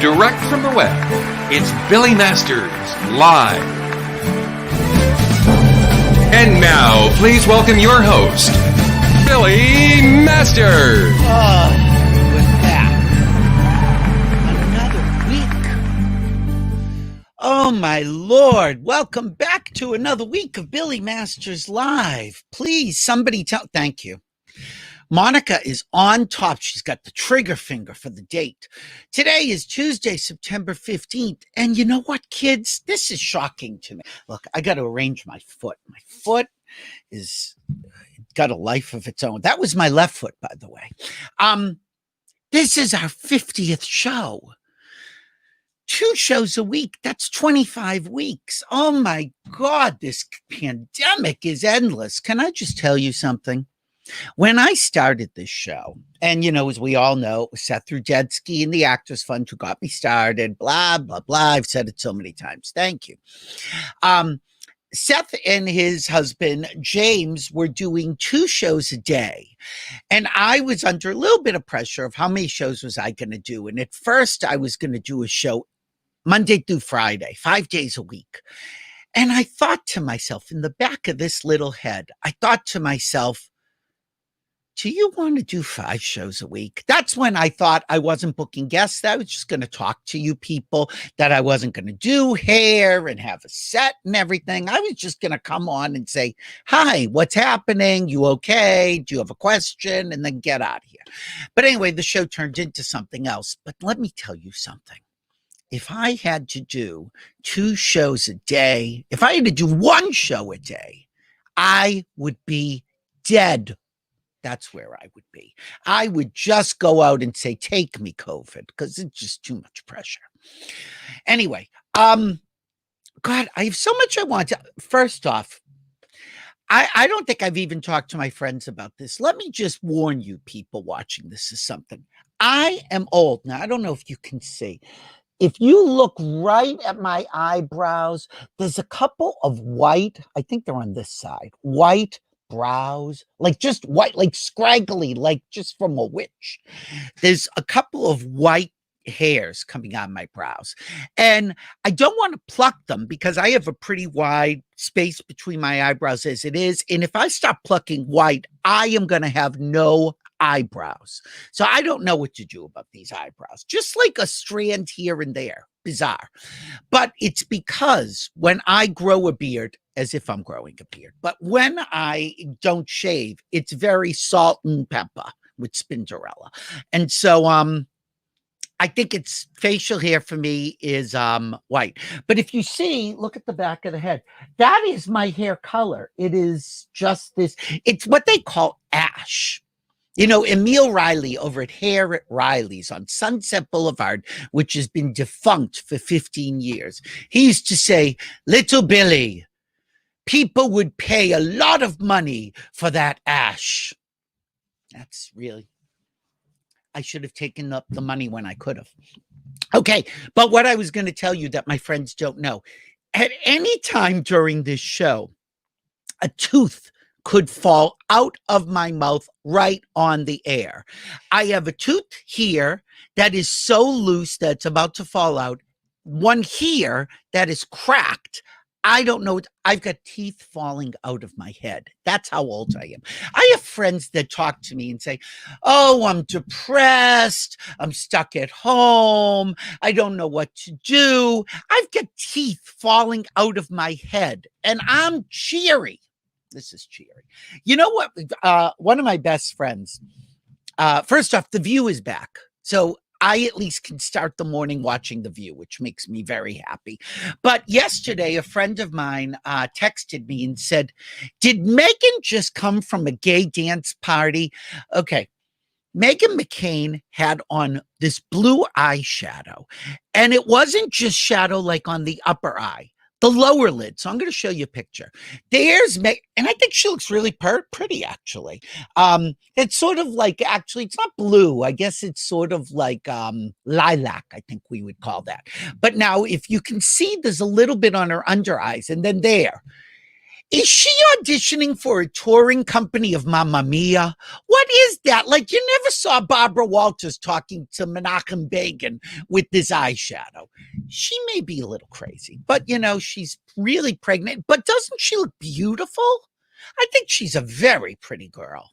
direct from the web, it's Billy Masters Live. And now, please welcome your host, Billy Masters. With that, another week. Oh my Lord, welcome back to another week of Billy Masters Live. Please, somebody thank you. Monica is on top. She's got the trigger finger for the date. Today is Tuesday, September 15th. And you know what, kids? This is shocking to me. Look, I got to arrange my foot. My foot is got a life of its own. That was my left foot, by the way. This is our 50th show. 2 shows a week. That's 25 weeks. Oh my God, this pandemic is endless. Can I just tell you something? When I started this show, and you know, as we all know, it was Seth Rudetsky and the Actors Fund who got me started, blah, blah, blah. I've said it so many times. Thank you. Seth and his husband, James, were doing 2 shows a day. And I was under a little bit of pressure of how many shows was I going to do. And at first, I was going to do a show Monday through Friday, 5 days a week. And I thought to myself, in the back of this little head, I thought to myself, do you want to do 5 shows a week? That's when I thought I wasn't booking guests. I was just going to talk to you people, that I wasn't going to do hair and have a set and everything. I was just going to come on and say, hi, what's happening? You okay? Do you have a question? And then get out of here. But anyway, the show turned into something else. But let me tell you something. If I had to do 2 shows a day, if I had to do 1 show a day, I would be dead. That's where I would be. I would just go out and say, take me, COVID, because it's just too much pressure. Anyway, God, I have so much I want to. First off, I don't think I've even talked to my friends about this. Let me just warn you people watching this is something. I am old. Now, I don't know if you can see. If you look right at my eyebrows, there's a couple of white, I think they're on this side, white brows, like just white, like scraggly, like just from a witch. There's a couple of white hairs coming on my brows. And I don't want to pluck them because I have a pretty wide space between my eyebrows as it is. And if I stop plucking white, I am going to have no eyebrows. So I don't know what to do about these eyebrows. Just like a strand here and there. Bizarre. But it's because when I grow a beard, as if I'm growing a beard, but when I don't shave, it's very salt and pepper with Spinderella. And so I think it's facial hair for me is white. But if you see, look at the back of the head. That is my hair color. It is just this. It's what they call ash. You know, Emil Riley over at Hair at Riley's on Sunset Boulevard, which has been defunct for 15 years. He used to say, little Billy, people would pay a lot of money for that ash. That's really, I should have taken up the money when I could have. Okay, but what I was going to tell you that my friends don't know, at any time during this show, a tooth could fall out of my mouth right on the air. I have a tooth here that is so loose that it's about to fall out. One here that is cracked. I don't know. I've got teeth falling out of my head. That's how old I am. I have friends that talk to me and say, oh, I'm depressed. I'm stuck at home. I don't know what to do. I've got teeth falling out of my head and I'm cheery. This is cheery. You know what? One of my best friends, first off, The View is back. So I at least can start the morning watching The View, which makes me very happy. But yesterday, a friend of mine texted me and said, did Megan just come from a gay dance party? Okay. Meghan McCain had on this blue eyeshadow, and it wasn't just shadow like on the upper eye. The lower lid. So I'm going to show you a picture. There's Meg, and I think she looks really pretty, actually. It's sort of like, actually, it's not blue. I guess it's sort of like lilac, I think we would call that. But now, if you can see, there's a little bit on her under eyes, and then there. Is she auditioning for a touring company of Mamma Mia? What is that? Like, you never saw Barbara Walters talking to Menachem Begin with this eyeshadow. She may be a little crazy, but she's really pregnant. But doesn't she look beautiful? I think she's a very pretty girl.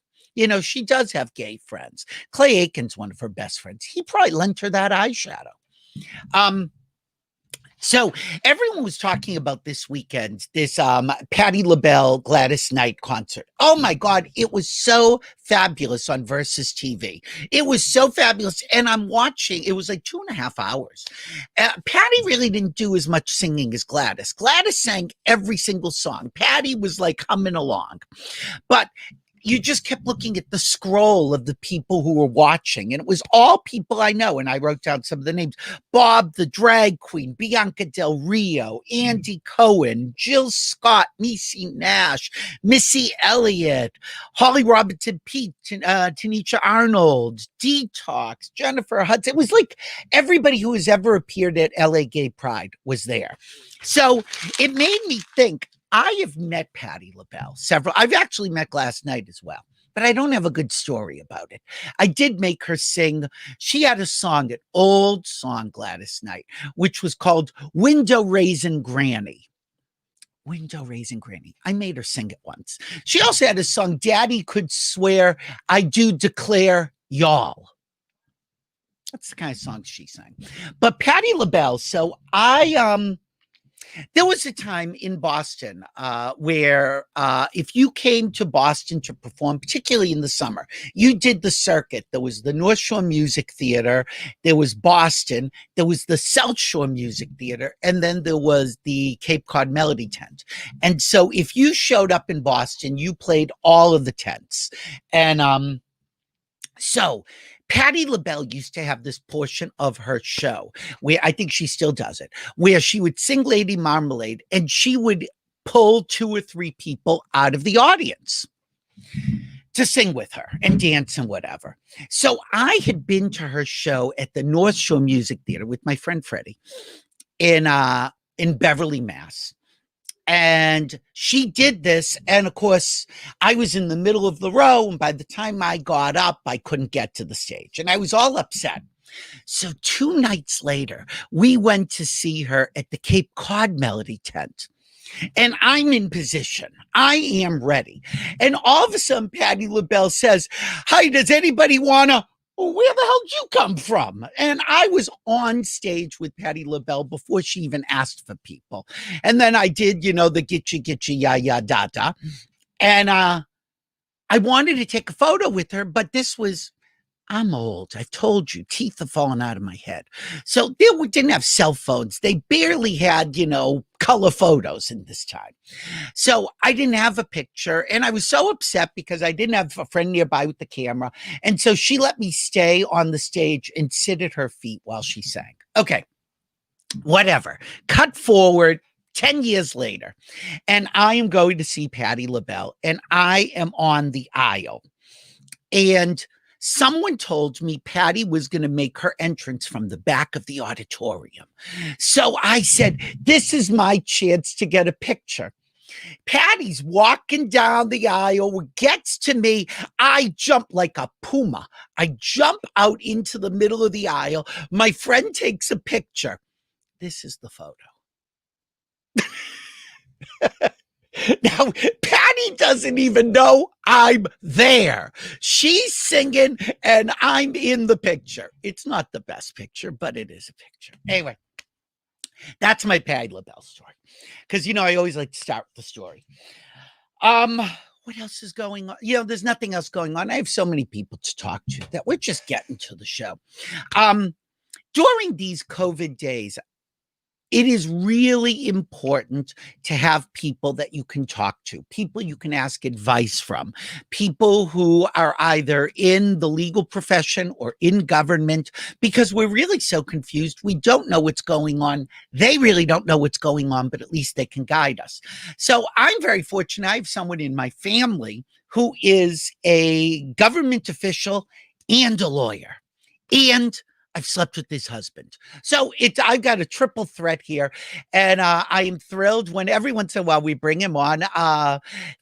She does have gay friends. Clay Aiken's one of her best friends. He probably lent her that eyeshadow. So everyone was talking about this weekend, this Patti LaBelle Gladys Knight concert. Oh my God, it was so fabulous on Versus TV. It was so fabulous. And I'm watching, it was like 2.5 hours. Patti really didn't do as much singing as Gladys. Gladys sang every single song. Patti was like humming along. But you just kept looking at the scroll of the people who were watching, and it was all people I know. And I wrote down some of the names: Bob the drag queen, Bianca Del Rio, Andy Cohen, Jill Scott, Niecy Nash, Missy Elliott, Holly Robinson Pete, Tanisha Arnold, Detox, Jennifer Hudson. It was like everybody who has ever appeared at LA Gay Pride was there. So it made me think, I have met Patti LaBelle several. I've actually met last night as well, but I don't have a good story about it. I did make her sing. She had a song, an old song, Gladys Knight, which was called Window Raisin Granny. Window Raisin Granny. I made her sing it once. She also had a song, Daddy Could Swear I Do Declare Y'all. That's the kind of song she sang. But Patti LaBelle, so there was a time in Boston where if you came to Boston to perform, particularly in the summer, you did the circuit. There was the North Shore Music Theater, there was Boston, there was the South Shore Music Theater, and then there was the Cape Cod Melody Tent. And so if you showed up in Boston, you played all of the tents. And so Patti LaBelle used to have this portion of her show where, I think she still does it, where she would sing Lady Marmalade and she would pull 2 or 3 people out of the audience to sing with her and dance and whatever. So I had been to her show at the North Shore Music Theater with my friend Freddie in Beverly, Mass. And she did this. And of course, I was in the middle of the row. And by the time I got up, I couldn't get to the stage. And I was all upset. So 2 nights later, we went to see her at the Cape Cod Melody Tent. And I'm in position. I am ready. And all of a sudden, Patti LaBelle says, "Hi, does anybody want to..." Well, where the hell did you come from? And I was on stage with Patti LaBelle before she even asked for people. And then I did, the gitchy, ya, da, da. And I wanted to take a photo with her, but I'm old. I've told you, teeth have fallen out of my head. So they didn't have cell phones. They barely had, color photos in this time. So I didn't have a picture. And I was so upset because I didn't have a friend nearby with the camera. And so she let me stay on the stage and sit at her feet while she sang. Okay, whatever. Cut forward 10 years later. And I am going to see Patti LaBelle. And I am on the aisle. And someone told me Patti was going to make her entrance from the back of the auditorium. So I said, this is my chance to get a picture. Patti's walking down the aisle, gets to me. I jump like a puma. I jump out into the middle of the aisle. My friend takes a picture. This is the photo. Now, Patti doesn't even know I'm there. She's singing and I'm in the picture. It's not the best picture, but it is a picture. Anyway, that's my Patti LaBelle story. Because, I always like to start with the story. What else is going on? There's nothing else going on. I have so many people to talk to that we're just getting to the show. During these COVID days, it is really important to have people that you can talk to, people you can ask advice from, people who are either in the legal profession or in government, because we're really so confused. We don't know what's going on. They really don't know what's going on, but at least they can guide us. So I'm very fortunate. I have someone in my family who is a government official and a lawyer and I've slept with his husband. So I've got a triple threat here. And I am thrilled when every once in a while we bring him on.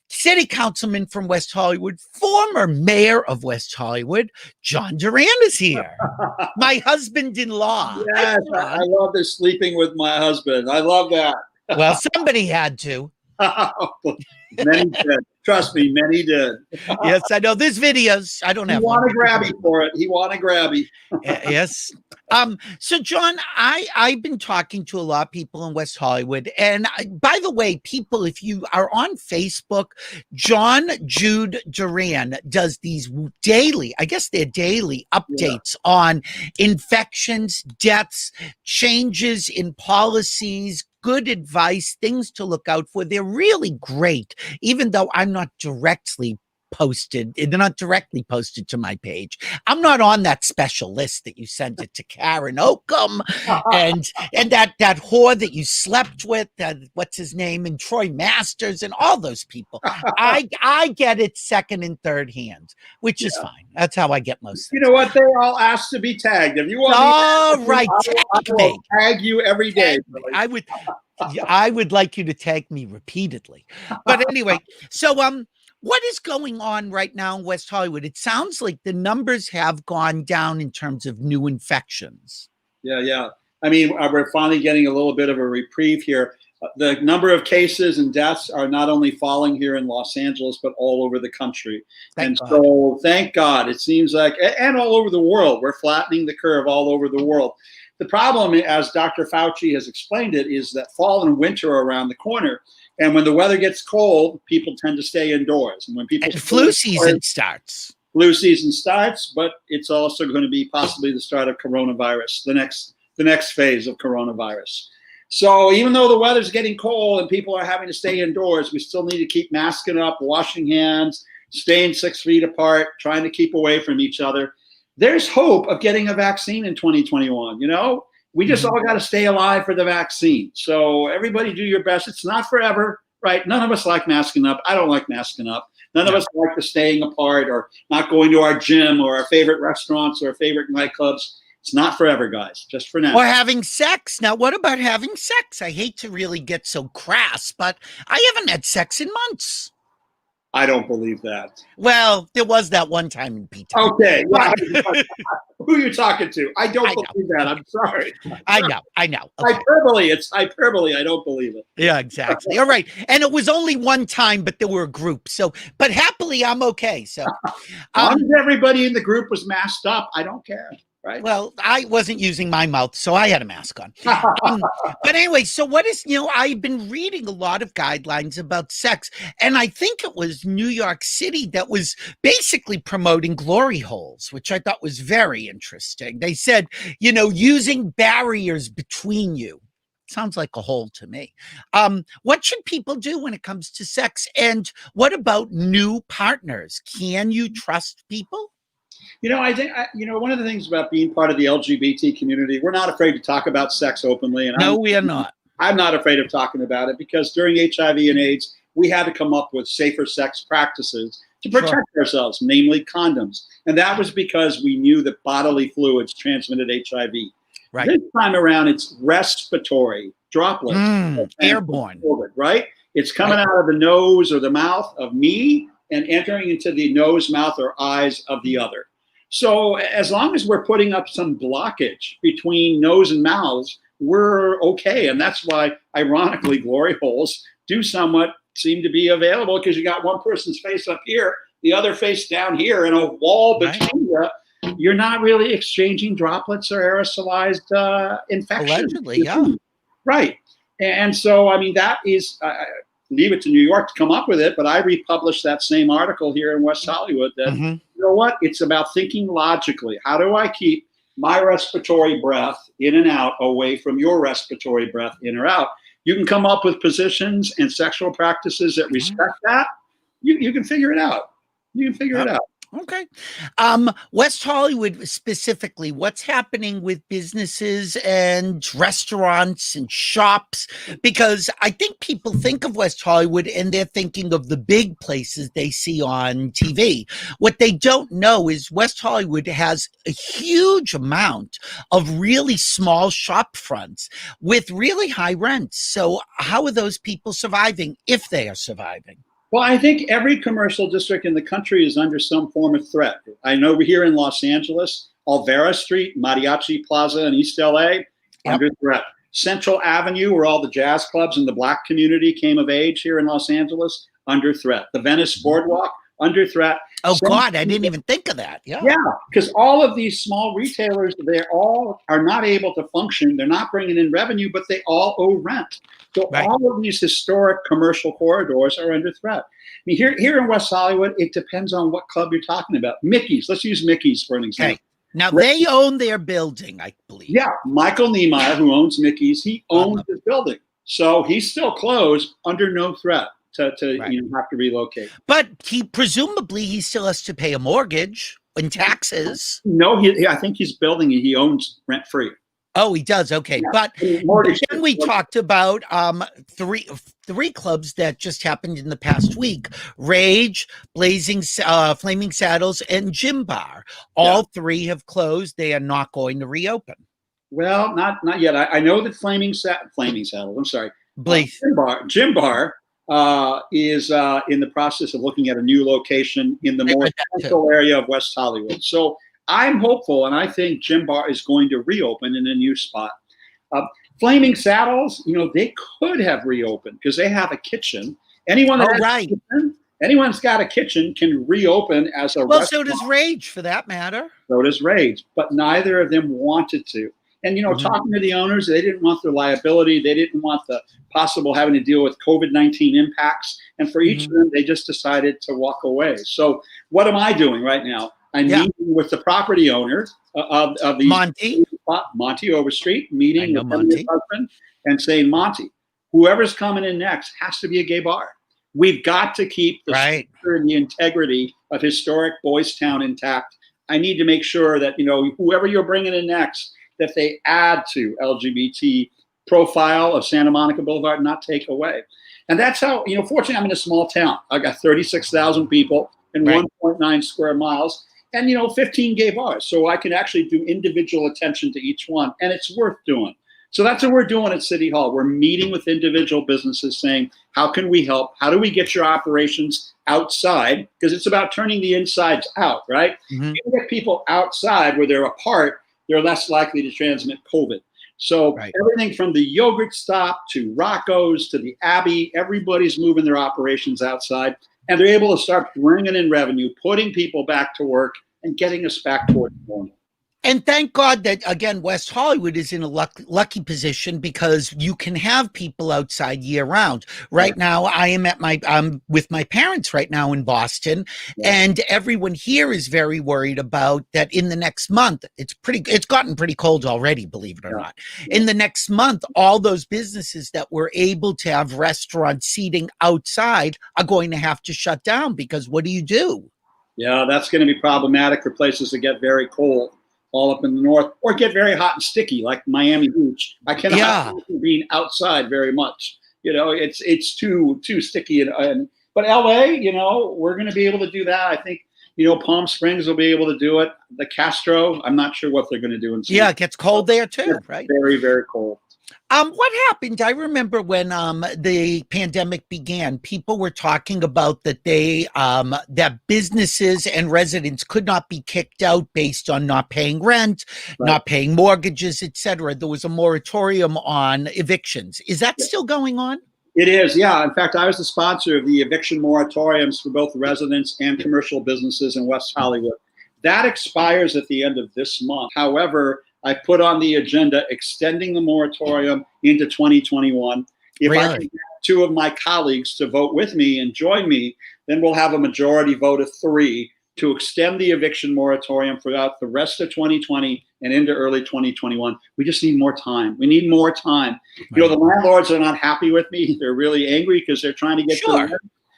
City councilman from West Hollywood, former mayor of West Hollywood, John Duran is here. My husband-in-law. Yes, I love this sleeping with my husband. I love that. Well, somebody had to. Many did. Trust me, many did. Yes, I know. There's videos. I don't have. He want to grab you for it. He want to grab you. Yes. So John, I've been talking to a lot of people in West Hollywood, and by the way, people, if you are on Facebook, John Jude Duran does these daily, I guess they're daily updates on infections, deaths, changes in policies, good advice, things to look out for. They're really great, even though I'm not directly posted. They're not directly posted to my page. I'm not on that special list that you sent it to Karen Oakham and that whore that you slept with, what's his name, and Troy Masters and all those people. I get it second and third hand, which is fine. That's how I get most things. You know what? They all ask to be tagged. If you want tag me. Tag you every day. I would like you to tag me repeatedly. But anyway, so what is going on right now in West Hollywood? It sounds like the numbers have gone down in terms of new infections. Yeah. I mean, we're finally getting a little bit of a reprieve here. The number of cases and deaths are not only falling here in Los Angeles, but all over the country. So thank God, it seems like, and all over the world, we're flattening the curve all over the world. The problem, as Dr. Fauci has explained it, is that fall and winter are around the corner. And when the weather gets cold, people tend to stay indoors. And when flu season starts. Flu season starts, but it's also going to be possibly the start of coronavirus, the next phase of coronavirus. So even though the weather's getting cold and people are having to stay indoors, we still need to keep masking up, washing hands, staying 6 feet apart, trying to keep away from each other. There's hope of getting a vaccine in 2021, you know? We just all got to stay alive for the vaccine. So everybody do your best. It's not forever, right? None of us like masking up. I don't like masking up. None of us like the staying apart or not going to our gym or our favorite restaurants or our favorite nightclubs. It's not forever, guys, just for now. Or having sex. Now, what about having sex? I hate to really get so crass, but I haven't had sex in months. I don't believe that. Well, there was that one time in P. Okay. Well, who are you talking to? I don't believe that. I'm sorry. I know. Okay. Hyperbole. It's hyperbole. I don't believe it. Yeah, exactly. All right. And it was only one time, but there were a group. So, but happily, I'm okay. So, as long as everybody in the group was masked up, I don't care. Right. Well, I wasn't using my mouth, so I had a mask on. But anyway, so what is, I've been reading a lot of guidelines about sex, and I think it was New York City that was basically promoting glory holes, which I thought was very interesting. They said, using barriers between you. Sounds like a hole to me. What should people do when it comes to sex? And what about new partners? Can you trust people? I think, one of the things about being part of the LGBT community, we're not afraid to talk about sex openly. And no, we are not. I'm not afraid of talking about it because during HIV and AIDS, we had to come up with safer sex practices to protect ourselves, namely condoms. And that was because we knew that bodily fluids transmitted HIV. Right. This time around, it's respiratory droplets. Airborne. Right? It's coming out of the nose or the mouth of me and entering into the nose, mouth, or eyes of the other. So as long as we're putting up some blockage between nose and mouths, we're okay. And that's why, ironically, glory holes do somewhat seem to be available because you got one person's face up here, the other face down here, and a wall between you. You're not really exchanging droplets or aerosolized infections. Allegedly, yeah. Right. And so, that is... leave it to New York to come up with it, but I republished that same article here in West Hollywood that, you know what, it's about thinking logically. How do I keep my respiratory breath in and out away from your respiratory breath in or out? You can come up with positions and sexual practices that respect that. You can figure it out. You can figure it out. Okay. West Hollywood specifically, what's happening with businesses and restaurants and shops? Because I think people think of West Hollywood and they're thinking of the big places they see on TV. What they don't know is West Hollywood has a huge amount of really small shop fronts with really high rents. So how are those people surviving, if they are surviving? Well, I think every commercial district in the country is under some form of threat. I know we're here in Los Angeles, Alvera Street, Mariachi Plaza in East LA, under threat. Central Avenue, where all the jazz clubs and the Black community came of age here in Los Angeles, under threat. The Venice Boardwalk, under threat. Oh, God, I didn't even think of that. Yeah, because all of these small retailers, they all are not able to function. They're not bringing in revenue, but they all owe rent. So all of these historic commercial corridors are under threat. I mean, here in West Hollywood, it depends on what club you're talking about. Mickey's, let's use Mickey's for an example. Okay. Now, they own their building, I believe. Yeah, Michael Niemeyer, who owns Mickey's, he owns his building. So he's still closed, under no threat to have to relocate. But presumably he still has to pay a mortgage and taxes. No, I think he's building it. He owns rent-free. Oh, he does. Okay. Yeah. But then we talked about three clubs that just happened in the past week: Rage, Flaming Saddles, and Gym Bar. All three have closed. They are not going to reopen. Well, not yet. I know that Flaming Saddles, I'm sorry. Gym Bar is in the process of looking at a new location in the more central area of West Hollywood. So I'm hopeful, and I think Gym Bar is going to reopen in a new spot. Flaming Saddles, they could have reopened because they have a kitchen. Anyone anyone's got a kitchen can reopen as a restaurant. So does Rage, for that matter. So does Rage, but neither of them wanted to. And, talking to the owners, they didn't want their liability. They didn't want the possible having to deal with COVID-19 impacts. And for each of them, they just decided to walk away. So what am I doing right now? I'm meeting with the property owner of the Monty Overstreet, meeting with his husband and saying, Monty, whoever's coming in next has to be a gay bar. We've got to keep the structure and the integrity of historic Boys Town intact. I need to make sure that, whoever you're bringing in next, that they add to LGBT profile of Santa Monica Boulevard, not take away. And that's how, fortunately, I'm in a small town. I've got 36,000 people and 1.9 square miles. And, 15 gay bars. So I can actually do individual attention to each one. And it's worth doing. So that's what we're doing at City Hall. We're meeting with individual businesses saying, how can we help? How do we get your operations outside? Because it's about turning the insides out, right? If you get people outside where they're apart, they're less likely to transmit COVID. So everything from the yogurt stop to Rocco's to the Abbey, everybody's moving their operations outside. And they're able to start bringing in revenue, putting people back to work, and getting us back towards normal. And thank God that, again, West Hollywood is in a lucky position because you can have people outside year round. Right now, I'm with my parents right now in Boston, and everyone here is very worried about that in the next month. It's gotten pretty cold already, believe it or not. In the next month, all those businesses that were able to have restaurant seating outside are going to have to shut down because what do you do? Yeah, that's going to be problematic for places that get very cold. All up in the north, or get very hot and sticky like Miami Beach. I cannot being outside very much. It's too sticky. But LA, we're going to be able to do that. I think, Palm Springs will be able to do it. The Castro, I'm not sure what they're going to do. It gets cold there too, right? Very, very cold. What happened? I remember when the pandemic began, people were talking about that that businesses and residents could not be kicked out based on not paying rent, not paying mortgages, etc. There was a moratorium on evictions. Is that still going on? It is, yeah. In fact, I was the sponsor of the eviction moratoriums for both residents and commercial businesses in West Hollywood. That expires at the end of this month. However, I put on the agenda extending the moratorium into 2021. If I can get two of my colleagues to vote with me and join me, then we'll have a majority vote of 3 to extend the eviction moratorium throughout the rest of 2020 and into early 2021. We just need more time. We need more time. The landlords are not happy with me. They're really angry because they're trying to get their rent.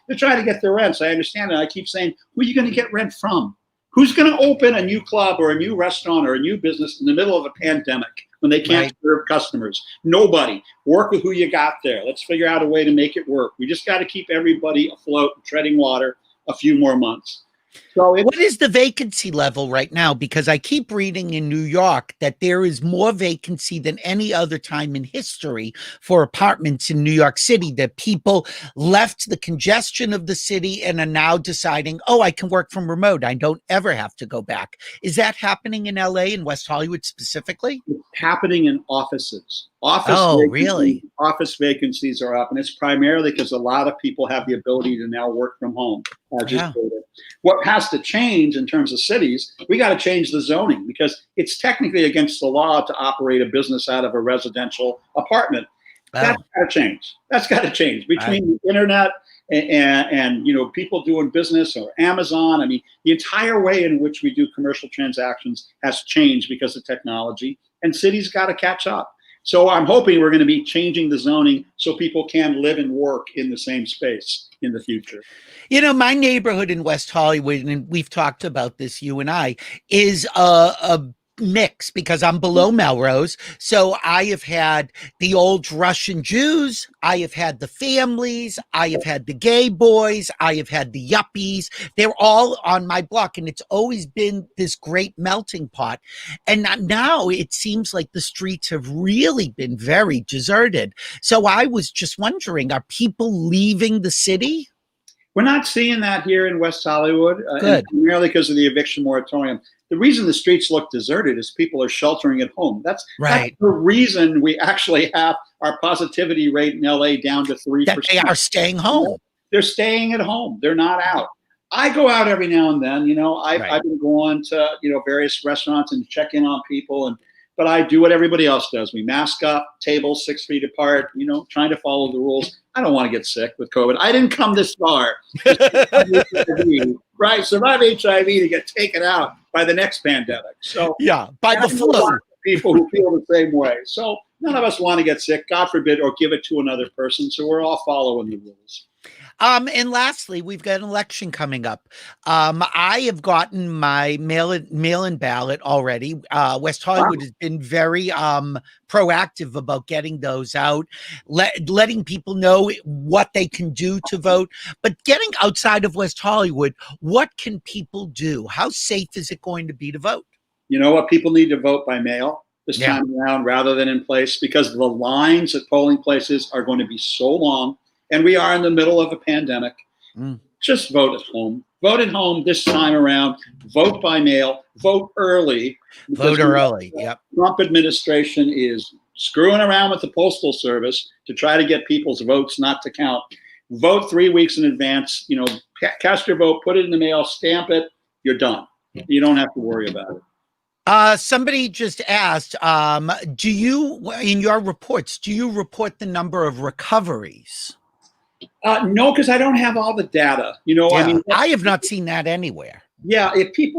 They're trying to get their rents. I understand it. I keep saying, who are you going to get rent from? Who's going to open a new club or a new restaurant or a new business in the middle of a pandemic when they can't serve customers? Nobody. Work with who you got there. Let's figure out a way to make it work. We just got to keep everybody afloat and treading water a few more months. So what is the vacancy level right now? Because I keep reading in New York that there is more vacancy than any other time in history for apartments in New York City, that people left the congestion of the city and are now deciding, oh, I can work from remote. I don't ever have to go back. Is that happening in LA and West Hollywood specifically? It's happening in offices. Really? Office vacancies are up, and it's primarily because a lot of people have the ability to now work from home. What has to change in terms of cities, we got to change the zoning, because it's technically against the law to operate a business out of a residential apartment. That's got to change. That's got to change between the internet and people doing business, or Amazon. I mean, the entire way in which we do commercial transactions has changed because of technology, and cities got to catch up. So I'm hoping we're going to be changing the zoning so people can live and work in the same space in the future. My neighborhood in West Hollywood, and we've talked about this, you and I, is a mix, because I'm below Melrose. So I have had the old Russian Jews, I have had the families, I have had the gay boys, I have had the yuppies. They're all on my block, and it's always been this great melting pot. And now it seems like the streets have really been very deserted. So I was just wondering, are people leaving the city? We're not seeing that here in West Hollywood, primarily because of the eviction moratorium. The reason the streets look deserted is people are sheltering at home. That's the reason we actually have our positivity rate in LA down to 3%. That they are staying home. They're staying at home. They're not out. I go out every now and then. I've been going to various restaurants and check in on people, but I do what everybody else does. We mask up, tables 6 feet apart, trying to follow the rules. I don't want to get sick with COVID. I didn't come this far to survive HIV to get taken out by the next pandemic. So by the flu. People who feel the same way. So none of us want to get sick, God forbid, or give it to another person. So we're all following the rules. And lastly, we've got an election coming up. I have gotten my mail-in ballot already. West Hollywood has been very proactive about getting those out, letting people know what they can do to vote. But getting outside of West Hollywood, what can people do? How safe is it going to be to vote? You know what? People need to vote by mail this time around rather than in place, because the lines at polling places are going to be so long. And we are in the middle of a pandemic. Just vote at home. Vote at home this time around. Vote by mail. Vote early. Vote early. Yep. Trump administration is screwing around with the Postal Service to try to get people's votes not to count. Vote 3 weeks in advance. Cast your vote. Put it in the mail. Stamp it. You're done. You don't have to worry about it. Somebody just asked, do you, in your reports, do you report the number of recoveries? No, because I don't have all the data. I have not seen that anywhere. Yeah, if you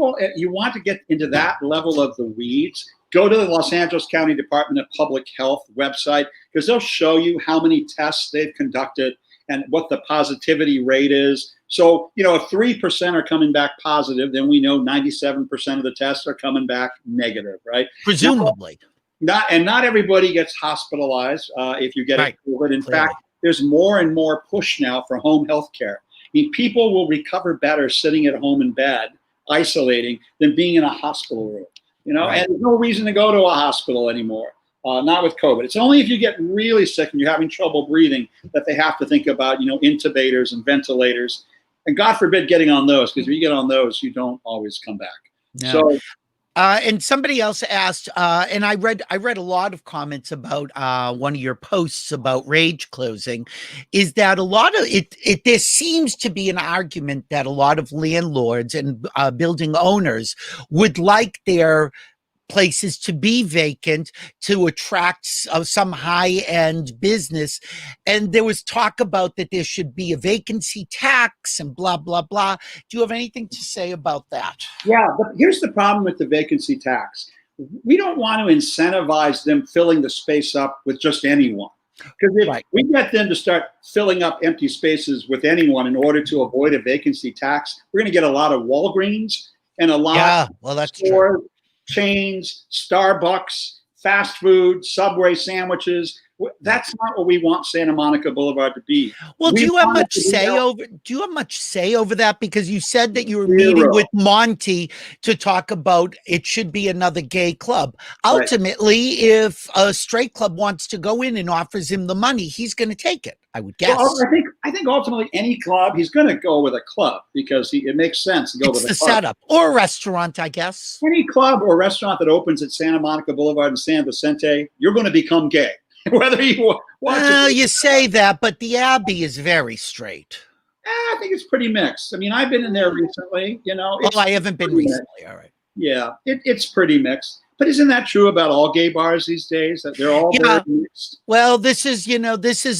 want to get into that level of the weeds, go to the Los Angeles County Department of Public Health website, because they'll show you how many tests they've conducted and what the positivity rate is. So, if 3% are coming back positive, then we know 97% of the tests are coming back negative, right? Presumably. Not everybody gets hospitalized if you get COVID. In fact, there's more and more push now for home health care. People will recover better sitting at home in bed, isolating, than being in a hospital room. And there's no reason to go to a hospital anymore. Not with COVID. It's only if you get really sick and you're having trouble breathing that they have to think about, intubators and ventilators. And God forbid getting on those, because if you get on those, you don't always come back. No. So, and somebody else asked, and I read a lot of comments about one of your posts about Rage closing, is that a lot of it there seems to be an argument that a lot of landlords and building owners would like their places to be vacant to attract some high-end business. And there was talk about that there should be a vacancy tax and blah, blah, blah. Do you have anything to say about that? Yeah, but here's the problem with the vacancy tax. We don't want to incentivize them filling the space up with just anyone. Because if we get them to start filling up empty spaces with anyone in order to avoid a vacancy tax, we're going to get a lot of Walgreens and a lot Yeah, well, that's true. stores, chains, Starbucks, fast food, Subway sandwiches. That's not what we want Santa Monica Boulevard to be. Well, We do you have want it much to be say that over? Do you have much say over that? Because you said that you were Zero. meeting with Monty to talk about it should be another gay club. Right. Ultimately, if a straight club wants to go in and offers him the money, he's going to take it. I would guess. Well, I think ultimately any club, he's going to go with a club because it makes sense to go It's with a the club. setup, or a restaurant, I guess. Any club or restaurant that opens at Santa Monica Boulevard and San Vicente, you're going to become gay, whether you watch Well, it. you say that, but the Abbey is very straight. I think it's pretty mixed. I mean, I've been in there recently. You know, Oh, I haven't been pretty recently. mixed. All right. Yeah, it's pretty mixed. But isn't that true about all gay bars these days? That they're all Yeah. very mixed. Well, this is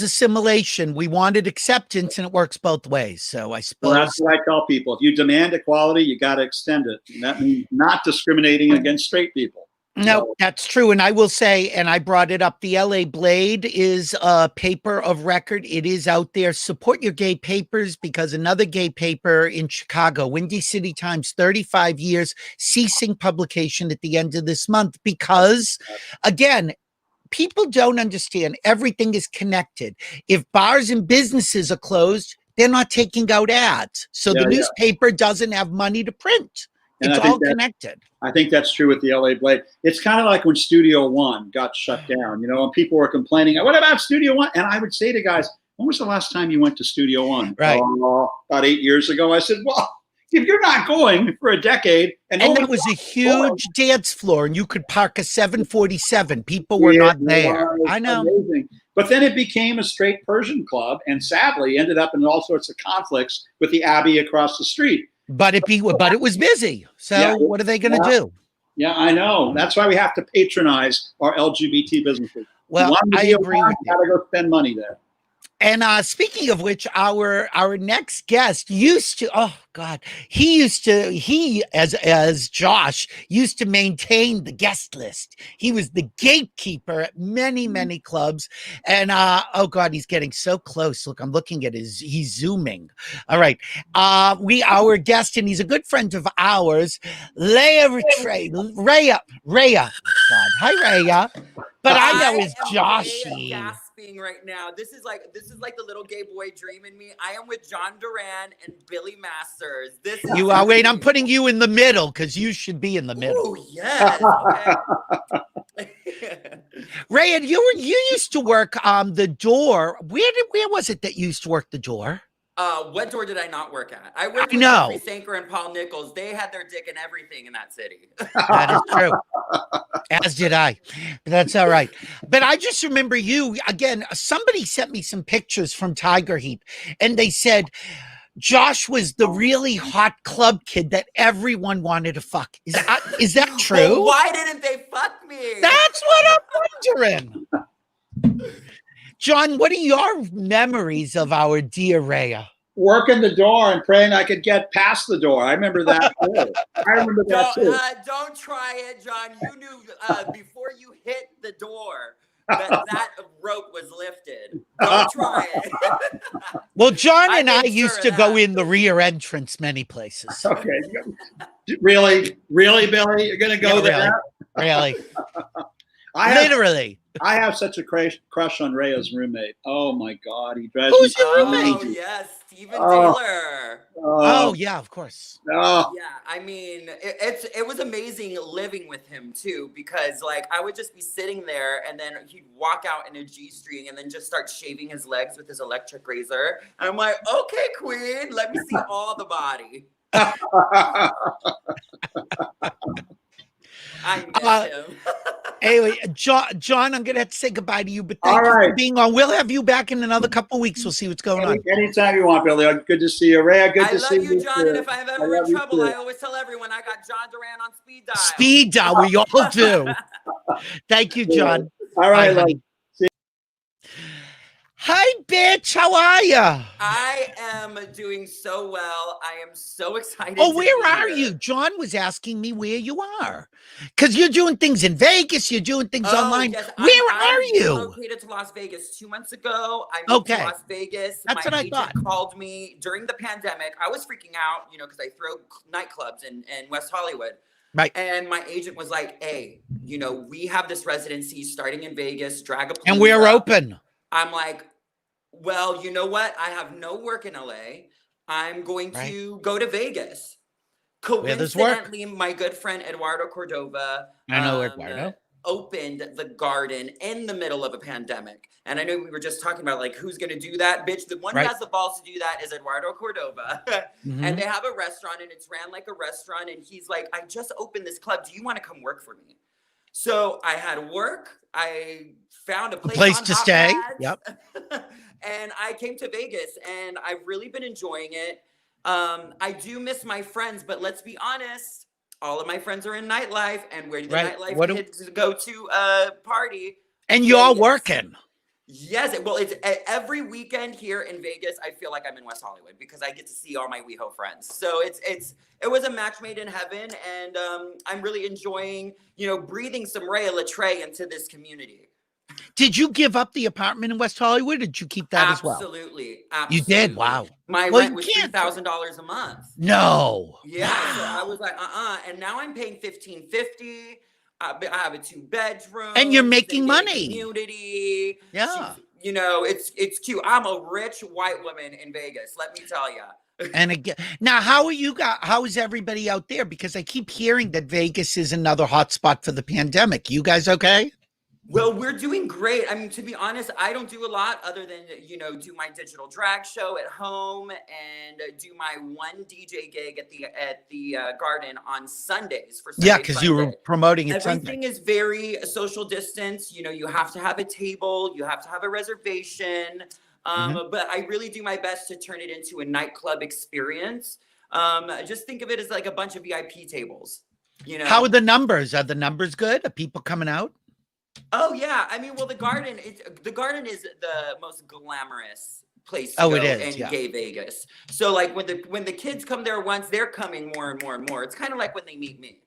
assimilation. We wanted acceptance, and it works both ways. So I suppose. Well, that's what I tell people. If you demand equality, you got to extend it. And that means not discriminating against straight people. No, So, that's true. And I will say, and I brought it up, the LA Blade is a paper of record. It is out there. Support your gay papers, because another gay paper in Chicago, Windy City Times, 35 years, ceasing publication at the end of this month, because, again, people don't understand everything is connected. If bars and businesses are closed, they're not taking out ads. So the newspaper doesn't have money to print. And It's all connected. I think that's true with the LA Blade. It's kind of like when Studio One got shut down, you know, and people were complaining, what about Studio One? And I would say to guys, when was the last time you went to Studio One? Right. About 8 years ago. I said, well, if you're not going for a decade. And that was a huge dance floor, and you could park a 747. People were not there. I know. Amazing. But then it became a straight Persian club, and sadly ended up in all sorts of conflicts with the Abbey across the street. But it was busy. So what are they going to do? Yeah, I know. That's why we have to patronize our LGBT businesses. Well, I agree with you. Got to go spend money there. And speaking of which, our next guest used to, he as Josh used to maintain the guest list. He was the gatekeeper at many clubs. And oh God, he's getting so close. Look, I'm looking at he's zooming. All right. Our guest, and he's a good friend of ours, Rhea Litré. Rhea. God. Hi, Rhea. But I know it's Joshy. Gasping right now. This is like the little gay boy dream in me. I am with John Duran and Billy Masters. This is wait, I'm putting you in the middle because you should be in the middle. Oh yes. Okay. Rhea, you used to work the door. Where was it that you used to work the door? What door did I not work at? I worked with Jeffrey Sanker and Paul Nichols. They had their dick and everything in that city. That is true. As did I. But that's all right. But I just remember you, again, somebody sent me some pictures from Tiger Heat, and they said Josh was the really hot club kid that everyone wanted to fuck. Is that true? Well, why didn't they fuck me? That's what I'm wondering. John, what are your memories of our dear Rhea? Working the door and praying I could get past the door. I remember that too. Don't try it, John. You knew before you hit the door that rope was lifted. Don't try it. Well, John and I used to go in the rear entrance many places. Okay. Really, Billy? You're going to go there? Really. Literally. I have such a crush on Rhea's roommate. Oh my God, he drives Who's your roommate? Oh yes, Stephen Taylor. Oh yeah, of course. Oh. Yeah, I mean, it was amazing living with him too, because like I would just be sitting there, and then he'd walk out in a G-string, and then just start shaving his legs with his electric razor. And I'm like, okay, queen, let me see all the body. I miss him. Anyway, John, I'm gonna have to say goodbye to you, but thank you for being on. We'll have you back in another couple of weeks. We'll see what's going on. Anytime you want, Billy. Good to see you, Rhea. Good to see you. I love you, John. And if I'm ever in trouble, I always tell everyone I got John Duran on speed dial. Speed dial, we all do. Thank you, John. All right, bye, Hi, bitch. How are ya? I am doing so well. I am so excited. Oh, to where be are here. you? John was asking me where you are. Because you're doing things in Vegas. You're doing things online. Yes, Where I are you? relocated to Las Vegas 2 months ago. I moved to Okay. Las Vegas. That's My what I agent thought. called me during the pandemic. I was freaking out, because I throw nightclubs in West Hollywood. Right. And my agent was like, hey, we have this residency starting in Vegas, Dragapalooza. And we're open. I'm like, well, you know what? I have no work in LA. I'm going to go to Vegas. Where there's work. Coincidentally, my good friend Eduardo Cordova I know Eduardo. opened the Garden in the middle of a pandemic. And I know we were just talking about, like, who's going to do that? Bitch, the one who has the balls to do that is Eduardo Cordova. And they have a restaurant, and it's ran like a restaurant. And he's like, I just opened this club. Do you want to come work for me? So I had work. I found a place to stay. Yep. And I came to Vegas, and I've really been enjoying it. I do miss my friends, but let's be honest, all of my friends are in nightlife, and where do the nightlife kids go to party? And you're all working. Yes, well, it's every weekend here in Vegas. I feel like I'm in West Hollywood because I get to see all my WeHo friends. So it was a match made in heaven, and I'm really enjoying, breathing some Rhea Litré into this community. Did you give up the apartment in West Hollywood, or did you keep that as well? Absolutely. You did? Wow. My rent was $3,000 a month. No. Yeah. Wow. So I was like, and now I'm paying $1,550. I have a 2-bedroom. And you're making money. Community. Yeah. It's cute. I'm a rich white woman in Vegas. Let me tell you. And again, now, how is everybody out there? Because I keep hearing that Vegas is another hotspot for the pandemic. You guys okay? Well, we're doing great. I mean, to be honest, I don't do a lot other than, do my digital drag show at home and do my one DJ gig at the Garden on Sundays for Sunday. Yeah, because you were promoting it Sunday. Everything is very social distance. You have to have a table. You have to have a reservation. But I really do my best to turn it into a nightclub experience. Just think of it as like a bunch of VIP tables. How are the numbers? Are the numbers good? Are people coming out? Oh yeah, I mean, well, the Garden is the most glamorous place to go in gay Vegas. So like when the kids come there once, they're coming more and more and more. It's kind of like when they meet me.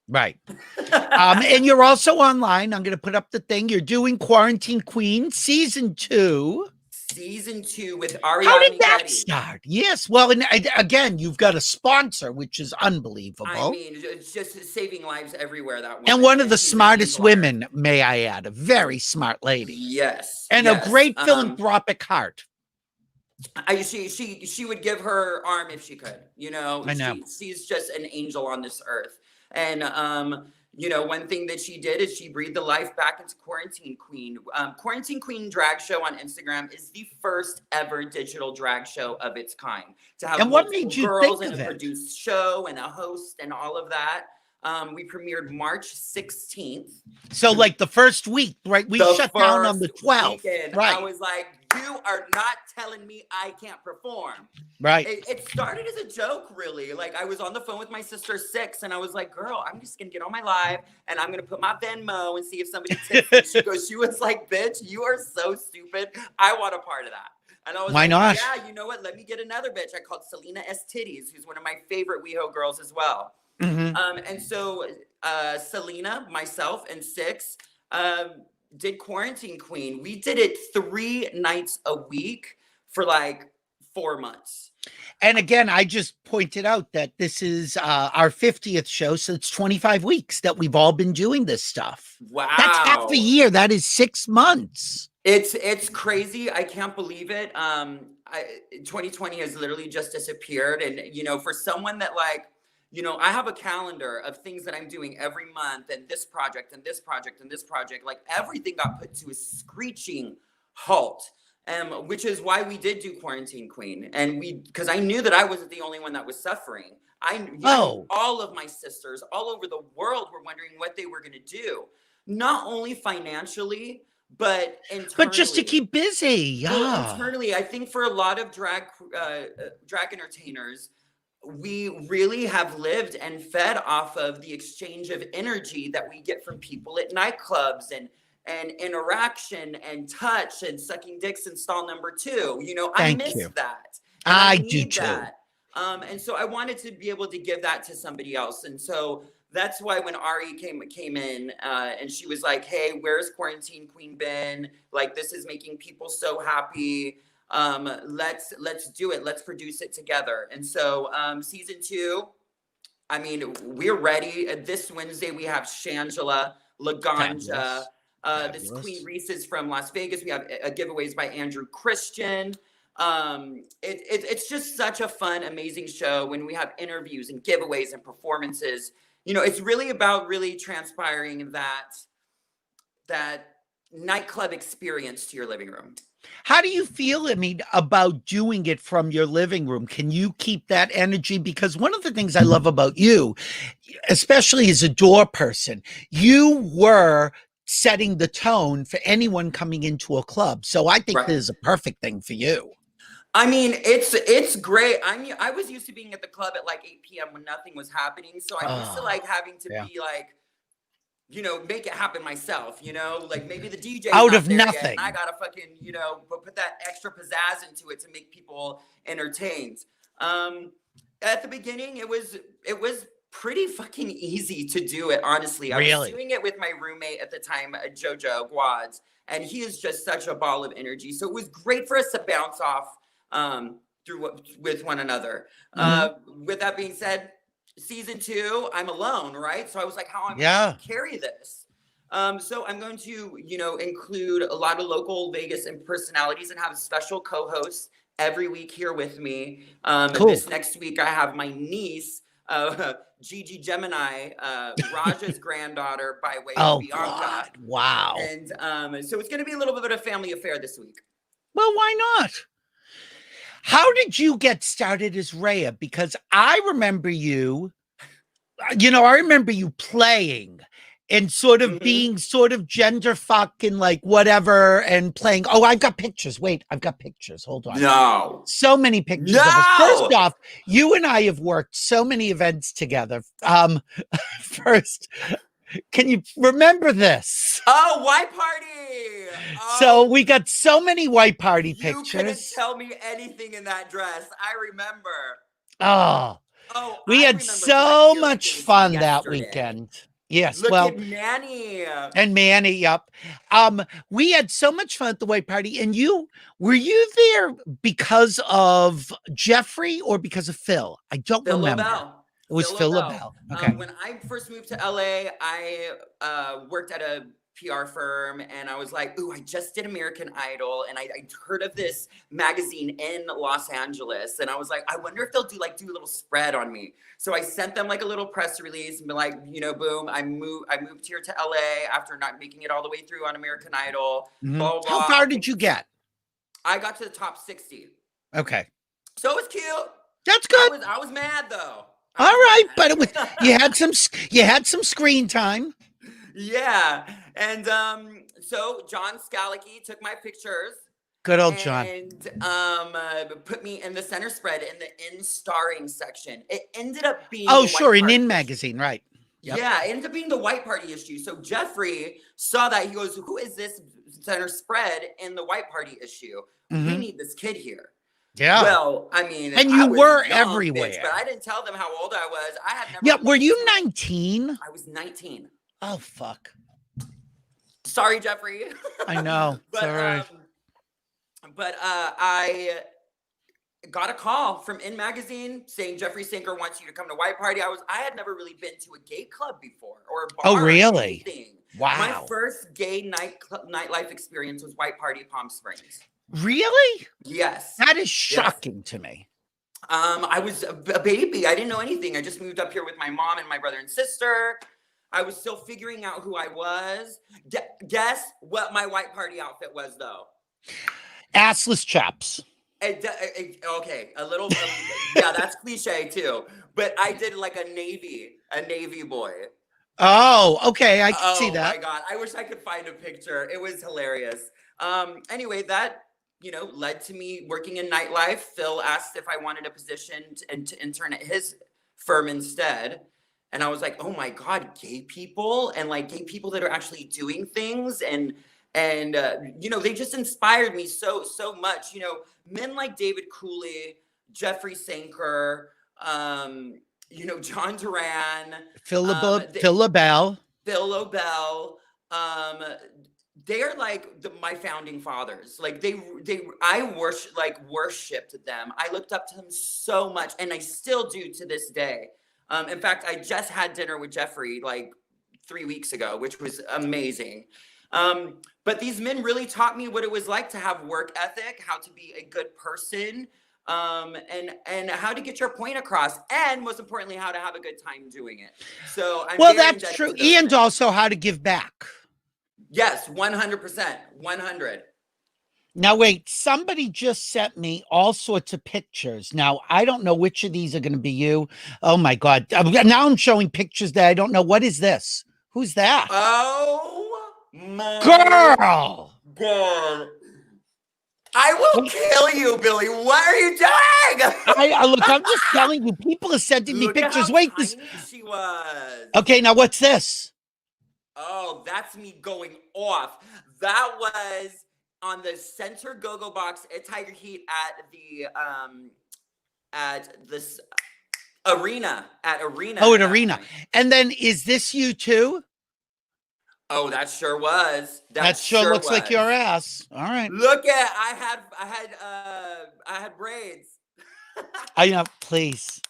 Right. And you're also online. I'm going to put up the thing. You're doing Quarantine Queen season 2. Season 2 with Ariana. How did that start? Yes. Well, and again, you've got a sponsor, which is unbelievable. I mean, it's just saving lives everywhere. That woman. And one of the smartest women, may I add, a very smart lady. Yes. And a great philanthropic heart. She would give her arm if she could. I know. She's just an angel on this earth. And one thing that she did is she breathed the life back into Quarantine Queen. Quarantine Queen drag show on Instagram is the first ever digital drag show of its kind. To have what made you girls think in of a it? produced show and a host and all of that. We premiered March 16th. So like the first week, right? We shut down on the 12th. Weekend, right. I was like, you are not telling me I can't perform. Right. It started as a joke, really. Like, I was on the phone with my sister, 6, and I was like, girl, I'm just going to get on my live, and I'm going to put my Venmo and see if somebody tips me. She was like, bitch, you are so stupid. I want a part of that. And I was Why not? Yeah, you know what? Let me get another bitch. I called Selena S. Titties, who's one of my favorite WeHo girls as well. And so Selena, myself, and 6 did Quarantine Queen. We did it 3 nights a week for like 4 months. And again, I just pointed out that this is our 50th show, so it's 25 weeks that we've all been doing this stuff. Wow. That's half a year. That is 6 months. It's crazy. I can't believe it. 2020 has literally just disappeared. And, for someone that I have a calendar of things that I'm doing every month, and this project and this project and this project, like everything got put to a screeching halt. Which is why we did do Quarantine Queen. And because I knew that I wasn't the only one that was suffering. All of my sisters all over the world were wondering what they were going to do. Not only financially, but internally. But just to keep busy. Yeah. Well, internally, I think for a lot of drag entertainers, we really have lived and fed off of the exchange of energy that we get from people at nightclubs and interaction and touch and sucking dicks in stall number 2. You know, I Thank miss you. that. And I do need too. that. And so I wanted to be able to give that to somebody else. And so that's why when Ari came in and she was like, hey, where's Quarantine Queen been? Like, this is making people so happy. Let's do it. Let's produce it together. And so season 2, I mean, we're ready. This Wednesday, we have Shangela, Laganja, this Queen Reese's from Las Vegas. We have giveaways by Andrew Christian. It's just such a fun, amazing show when we have interviews and giveaways and performances. You know, it's really about really transpiring that nightclub experience to your living room. How do you feel, I mean, about doing it from your living room? Can you keep that energy? Because one of the things I love about you, especially as a door person, you were setting the tone for anyone coming into a club. So I think this is a perfect thing for you. I mean, it's great. I was used to being at the club at like 8 p.m. when nothing was happening. So I'm used to like having to be like, you know, make it happen myself, you know, like maybe the DJ out of nothing. And I gotta fucking, you know, put that extra pizzazz into it to make people entertained. At the beginning, it was pretty fucking easy to do it, honestly. I was doing it with my roommate at the time, Jojo Guads, and he is just such a ball of energy. So it was great for us to bounce off with one another. With that being said, season 2, I'm alone, right? So I was like, how am I going to carry this? So I'm going to, you know, include a lot of local Vegas and personalities and have a special co-host every week here with me. This next week, I have my niece, Gigi Gemini, Raja's granddaughter by way of Bianca. God. Wow. And so it's going to be a little bit of a family affair this week. Well, why not? How did you get started as Rhea? Because I remember you, I remember you playing and sort of being sort of gender fucking like whatever and playing. Oh, I've got pictures. Wait, I've got pictures. Hold on. No. So many pictures. Of us. First off, you and I have worked so many events together. First, can you remember this? Oh, white party. So we got so many white party pictures. You couldn't tell me anything in that dress. I remember. Oh, we had so much fun that weekend. Yes, Look at Manny. And Manny, yep. We had so much fun at the white party. And were you there because of Jeffrey or because of Phil? I don't remember. LaBelle. It was Phil LaBelle. Okay. When I first moved to LA, I worked at a PR firm and I was like, ooh, I just did American Idol and I heard of this magazine in Los Angeles and I was like, I wonder if they'll do a little spread on me. So I sent them like a little press release and be like, you know, boom, I moved here to LA after not making it all the way through on American Idol. Blah, blah, How far did you get? I got to the top 60. Okay. So it was cute. That's good. I was mad though. All right, but it was you had some screen time. Yeah. And so John Scalicky took my pictures. Good old John. And put me in the center spread in the in starring section. It ended up being an in magazine, right. Yep. Yeah, it ended up being the white party issue. So Jeffrey saw that. He goes, who is this center spread in the white party issue? We need this kid here. Yeah. Well, I mean, and you were everywhere. Bitch, but I didn't tell them how old I was. I had never. Yeah, were you 19? I was 19. Oh fuck. Sorry, Jeffrey. I know. But, it's all right. But I got a call from In Magazine saying Jeffrey Sinker wants you to come to White Party. I had never really been to a gay club before or a bar. Oh, really? Or anything. Wow. My first gay nightlife experience was White Party Palm Springs. Really? Yes. That is shocking to me. I was a baby. I didn't know anything. I just moved up here with my mom and my brother and sister. I was still figuring out who I was. Guess what my white party outfit was, though? Assless chaps. Okay, a little. Yeah, that's cliche too. But I did like a navy boy. Oh, okay. I can see that. Oh my God, I wish I could find a picture. It was hilarious. Anyway, that led to me working in nightlife. Phil asked if I wanted a position to intern at his firm instead. And I was like, oh my God, gay people, and like gay people that are actually doing things. And you know, they just inspired me so much. You know, men like David Cooley, Jeffrey Sanker, you know, John Duran, Phil LaBelle. Phil LaBelle, they are like my founding fathers. Like I worshipped them. I looked up to them so much, and I still do to this day. In fact, I just had dinner with Jeffrey like 3 weeks ago, which was amazing. But these men really taught me what it was like to have work ethic, how to be a good person, and how to get your point across, and most importantly, how to have a good time doing it. So That's true. And also how to give back. Yes, 100%, 100. Now, wait, somebody just sent me all sorts of pictures. Now, I don't know which of these are going to be you. Oh my God. Now I'm showing pictures that I don't know. What is this? Who's that? Oh my girl. God. I will kill you, Billy. What are you doing? Look, I'm just telling you, people are sending me pictures. Wait, this. She was. Okay, now what's this? Oh, that's me going off. That was on the center go-go box at Tiger Heat at this arena. Oh, an arena. And then is this you too? Oh, that sure was. That sure looks like your ass. All right. Look at I had braids. I know, please.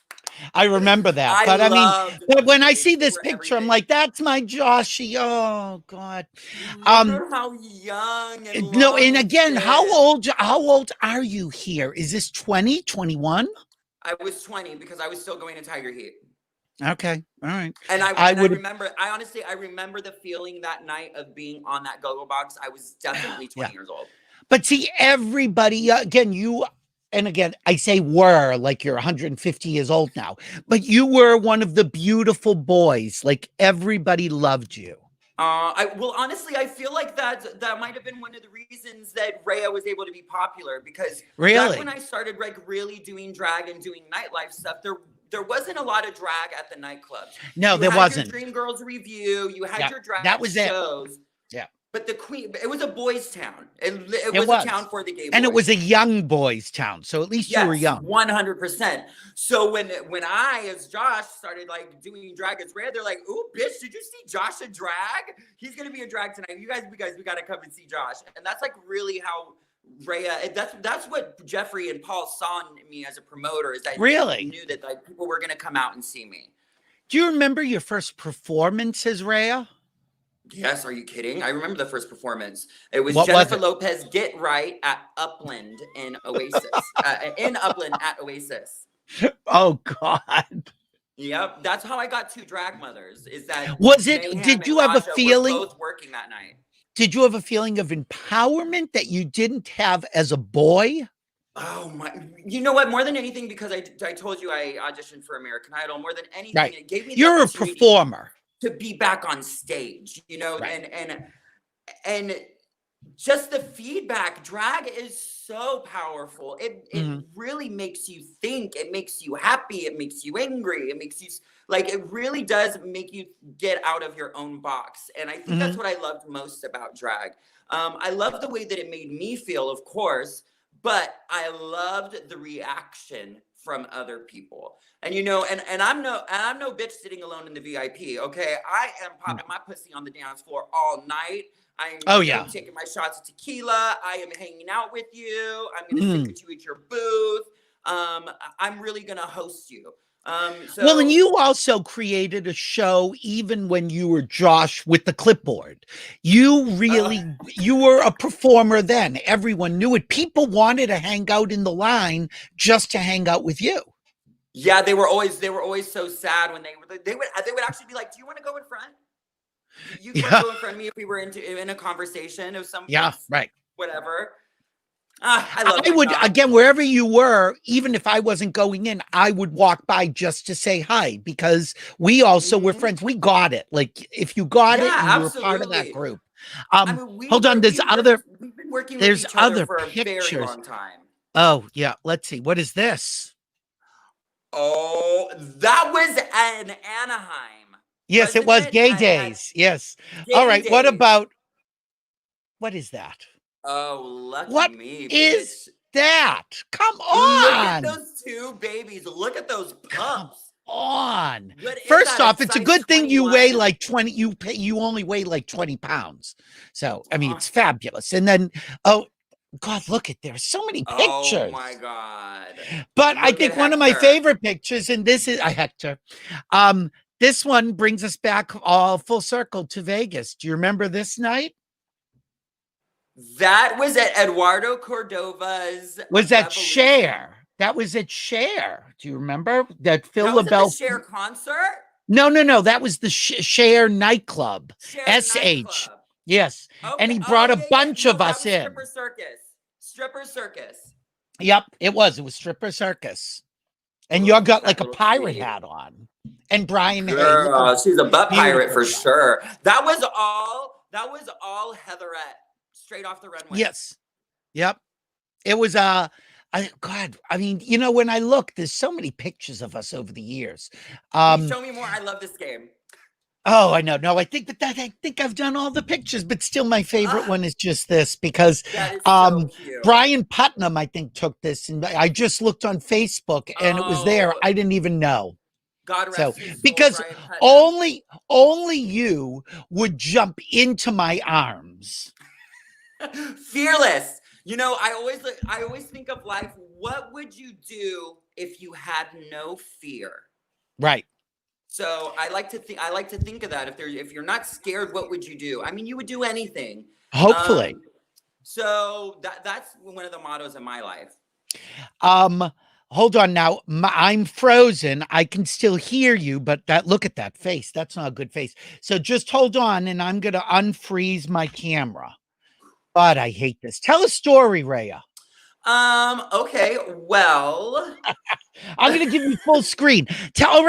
I remember that. But I mean, when I see this picture, I'm like, that's my Joshy. Oh God. Remember how young and no, and again, how old are you here? Is this 20, 21? I was 20 because I was still going to Tiger Heat. Okay. All right. And I remember the feeling that night of being on that go-go box. I was definitely 20 years old. But see, everybody, again, I say were like you're 150 years old now, but you were one of the beautiful boys. Like everybody loved you. Honestly, I feel like that might have been one of the reasons that Rhea was able to be popular, because back when I started like really doing drag and doing nightlife stuff, there wasn't a lot of drag at the nightclubs. No, there wasn't. Dream Girls Review. You had your drag that was shows. It. Yeah. But it was a boys' town. It was a town for the gay boys. And it was a young boys' town. So at least you were young. 100%. So when I, as Josh, started like doing drag as Rhea, they're like, ooh, bitch, did you see Josh in drag? He's going to be in drag tonight. You guys, we got to come and see Josh. And that's like really how Rhea, that's what Jeffrey and Paul saw in me as a promoter, is that they knew that like people were going to come out and see me. Do you remember your first performance as Rhea? Yes, are you kidding? I remember the first performance. It was Jennifer Lopez Get Right at Upland in Oasis. In Upland at Oasis. Oh God. Yep, that's how I got two drag mothers. Is that did you have a feeling both working that night? Did you have a feeling of empowerment that you didn't have as a boy? Oh my! You know what? More than anything, because I told you I auditioned for American Idol. More than anything, it gave me. You're a performer. To be back on stage, you know, and just the feedback. Drag is so powerful. It really makes you think. It makes you happy. It makes you angry. It makes you like. It really does make you get out of your own box. And I think that's what I loved most about drag. I loved the way that it made me feel, of course, but I loved the reaction from other people. And you know, and I'm no bitch sitting alone in the VIP. Okay, I am popping my pussy on the dance floor all night. I'm taking my shots of tequila. I am hanging out with you. I'm gonna sit with you at your booth. I'm really gonna host you. Well, and you also created a show even when you were Josh with the clipboard. You really, you were a performer then. Everyone knew it. People wanted to hang out in the line just to hang out with you. Yeah, they were always so sad when they would actually be like, "Do you want to go in front? You can go in front of me if we were in a conversation of some right, whatever." I would again, wherever you were, even if I wasn't going in, I would walk by just to say hi, because we also were friends. We got it. Like if you got it, you were part of that group. Hold on, we've been working with each other for a very long time. Oh yeah, let's see. What is this? Oh, that was in Anaheim. Yes, it Wasn't was Gay At Days. Yes. Gay All right. What Days. about, what is that? Oh, lucky What me, is bitch. that? Come Look at on. those two babies. Look at those Come pups. on. What is First that, off, a it's a size good thing you weigh 21? like 20. You only weigh like 20 pounds. So, I mean, Uh, it's fabulous. And then, oh, God, look at there's so many oh my pictures. God. But I Look at think one of my Hector. favorite pictures, and this is Hector. This one brings us back all full circle to Vegas. Do you remember this night? That was at Eduardo Cordova's Was that Revolution. Cher? That was at Cher. Do you remember that Phil That was at the LaBelle? Cher concert? No. That was the Cher nightclub. Cher SH. nightclub. Yes. Okay. And he Oh, brought a yeah. bunch No, of that us was in. Stripper Circus. Stripper Circus. Yep, it was. It was Stripper Circus. And Ugh, you got that like a little pirate cutie. hat on. And Brian Hay. Girl, she's a butt pirate beautiful for shot. sure. That was all Heatherette, straight off the runway. Yes. Yep. It was God, I mean, you know, when I look, there's so many pictures of us over the years. Please show me more. I love this game. Oh, I know. No, I think I've done all the pictures, but still my favorite one is just this because That is so cute. Brian Putnam, I think, took this, and I just looked on Facebook and it was there. Oh. I didn't even know. God rest So his soul, because Brian Putnam. only you would jump into my arms. Fearless. You know, I always think of life. What would you do if you had no fear? Right. So I like to think of that. If you're not scared, what would you do? I mean, you would do anything. Hopefully. So that's one of the mottos of my life. Hold on now. I'm frozen. I can still hear you, but look at that face. That's not a good face. So just hold on, and I'm going to unfreeze my camera. God, I hate this. Tell a story, Rhea. Okay. Well, I'm going to give you full screen. Tell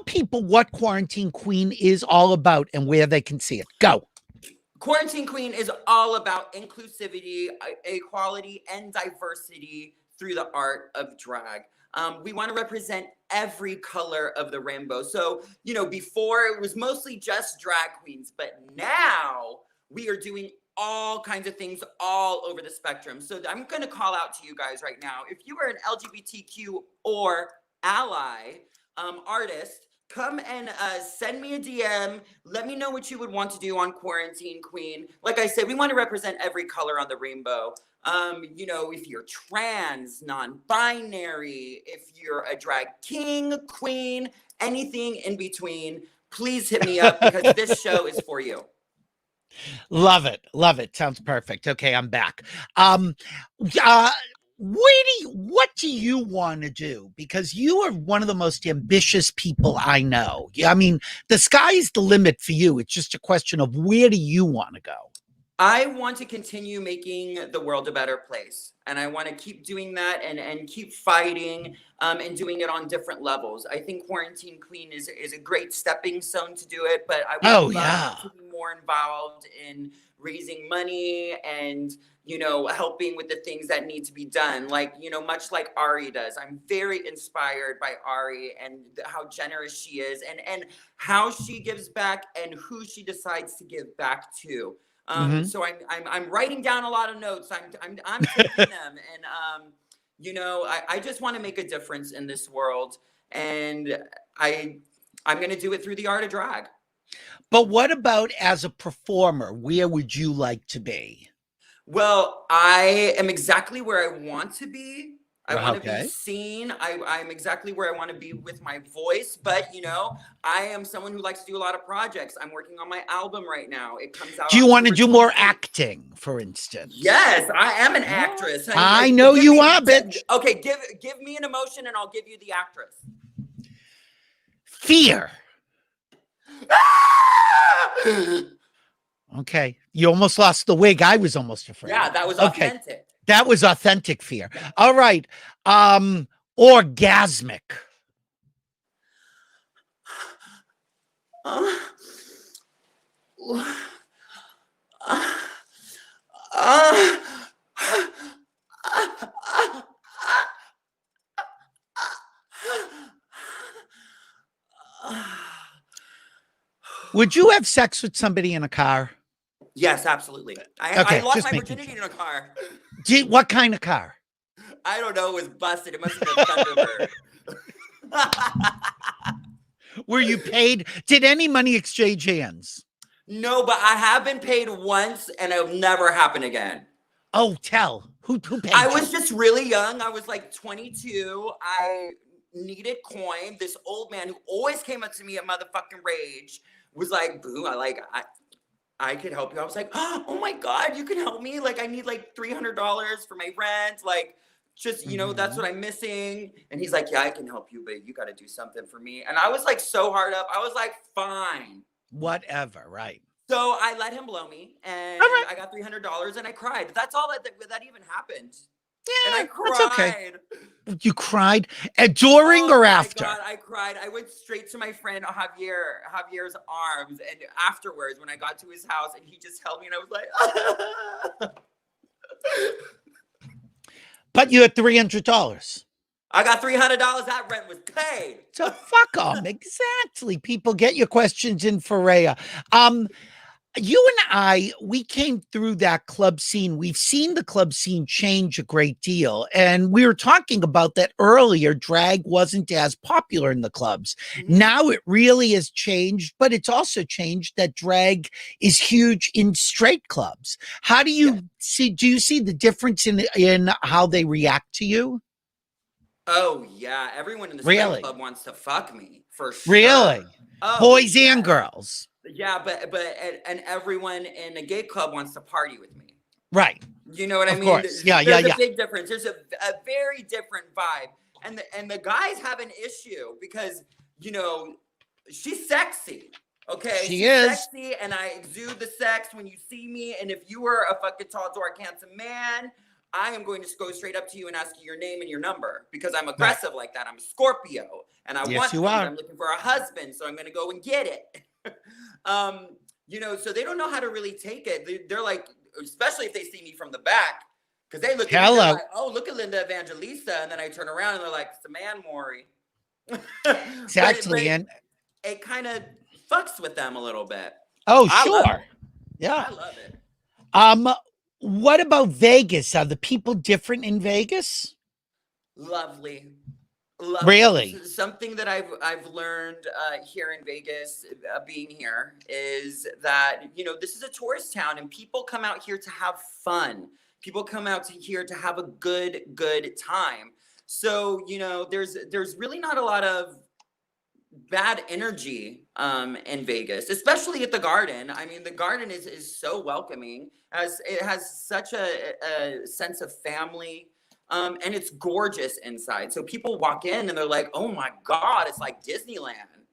people what Quarantine Queen is all about and where they can see it. Go. Quarantine Queen is all about inclusivity, equality, and diversity through the art of drag. We want to represent every color of the rainbow. So, you know, before it was mostly just drag queens, but now we are doing all kinds of things all over the spectrum. So I'm going to call out to you guys right now. If you are an LGBTQ or ally artist, come and send me a DM. Let me know what you would want to do on Quarantine Queen. Like I said, we want to represent every color on the rainbow. You know, if you're trans, non-binary, if you're a drag king, queen, anything in between, please hit me up because this show is for you. Love it. Love it. Sounds perfect. Okay, I'm back. What do you want to do? Because you are one of the most ambitious people I know. I mean, the sky's the limit for you. It's just a question of where do you want to go? I want to continue making the world a better place. And I want to keep doing that and keep fighting and doing it on different levels. I think Quarantine Queen is a great stepping stone to do it, but I would love to be more involved in raising money and, you know, helping with the things that need to be done. Like, you know, much like Ari does. I'm very inspired by Ari and how generous she is and how she gives back and who she decides to give back to. So I'm writing down a lot of notes. I'm taking them, and you know, I just want to make a difference in this world, and I'm going to do it through the art of drag. But what about as a performer? Where would you like to be? Well, I am exactly where I want to be. I want to be seen. I'm exactly where I want to be with my voice. But, you know, I am someone who likes to do a lot of projects. I'm working on my album right now. It comes out. Do you want to do more acting, for instance? Yes, I am an actress. I know you are, bitch. Okay, give me an emotion and I'll give you the actress. Fear. Okay. You almost lost the wig. I was almost afraid. Yeah, that was authentic. That was authentic fear. All right. Orgasmic. Would you have sex with somebody in a car? Yes, absolutely. Okay, I lost just my making virginity in a car. What kind of car? I don't know. It was busted. It must have been Thunderbird. Were you paid? Did any money exchange hands? No, but I have been paid once, and it'll never happen again. Oh, tell. Who paid I you? was just really young. I was like 22. I needed coin. This old man who always came up to me at motherfucking Rage was like, "Boo, I could help you." I was like, "Oh my God, you can help me? Like, I need like $300 for my rent. Like, just, that's what I'm missing." And he's like, "Yeah, I can help you, but you got to do something for me." And I was like so hard up. I was like, "Fine." Whatever, right. So I let him blow me, and right. I got $300, and I cried. That's all that even happened. Yeah, And I cried. that's okay. You cried during or after? Oh my God, I cried. I went straight to my friend Javier's arms, and afterwards, when I got to his house, and he just held me, and I was like, But you had $300. I got $300. That rent was paid. So fuck them. Exactly. People, get your questions in for Rhea. You and I, we came through that club scene. We've seen the club scene change a great deal. And we were talking about that earlier. Drag wasn't as popular in the clubs. Mm-hmm. Now it really has changed, but it's also changed that drag is huge in straight clubs. How do you see, do you see the difference in how they react to you? Oh yeah. Everyone in the straight club wants to fuck me for sure. Really? Oh, boys and girls. Yeah, and everyone in a gay club wants to party with me. Right. You know what I mean? Course. Yeah, There's a big difference. There's a very different vibe. And the guys have an issue because, she's sexy. Okay? She's is sexy, and I exude the sex when you see me. And if you were a fucking tall, dark, handsome man, I am going to go straight up to you and ask you your name and your number because I'm aggressive like that. I'm a Scorpio, and I want you. I'm looking for a husband, so I'm going to go and get it. So they don't know how to really take it. They're like, especially if they see me from the back, because they look at me like, "Oh, look at Linda Evangelista," and then I turn around and they're like, "It's the man, Maury." Exactly, and it kind of fucks with them a little bit. Oh, sure, yeah, I love it. What about Vegas? Are the people different in Vegas? Lovely. Really? Something that I've learned here in Vegas, being here, is that this is a tourist town, and people come out here to have fun. People come out here to have a good time. So there's really not a lot of bad energy in Vegas, especially at the Garden. I mean, the Garden is so welcoming, as it has such a sense of family. And it's gorgeous inside. So people walk in and they're like, "Oh my God, it's like Disneyland."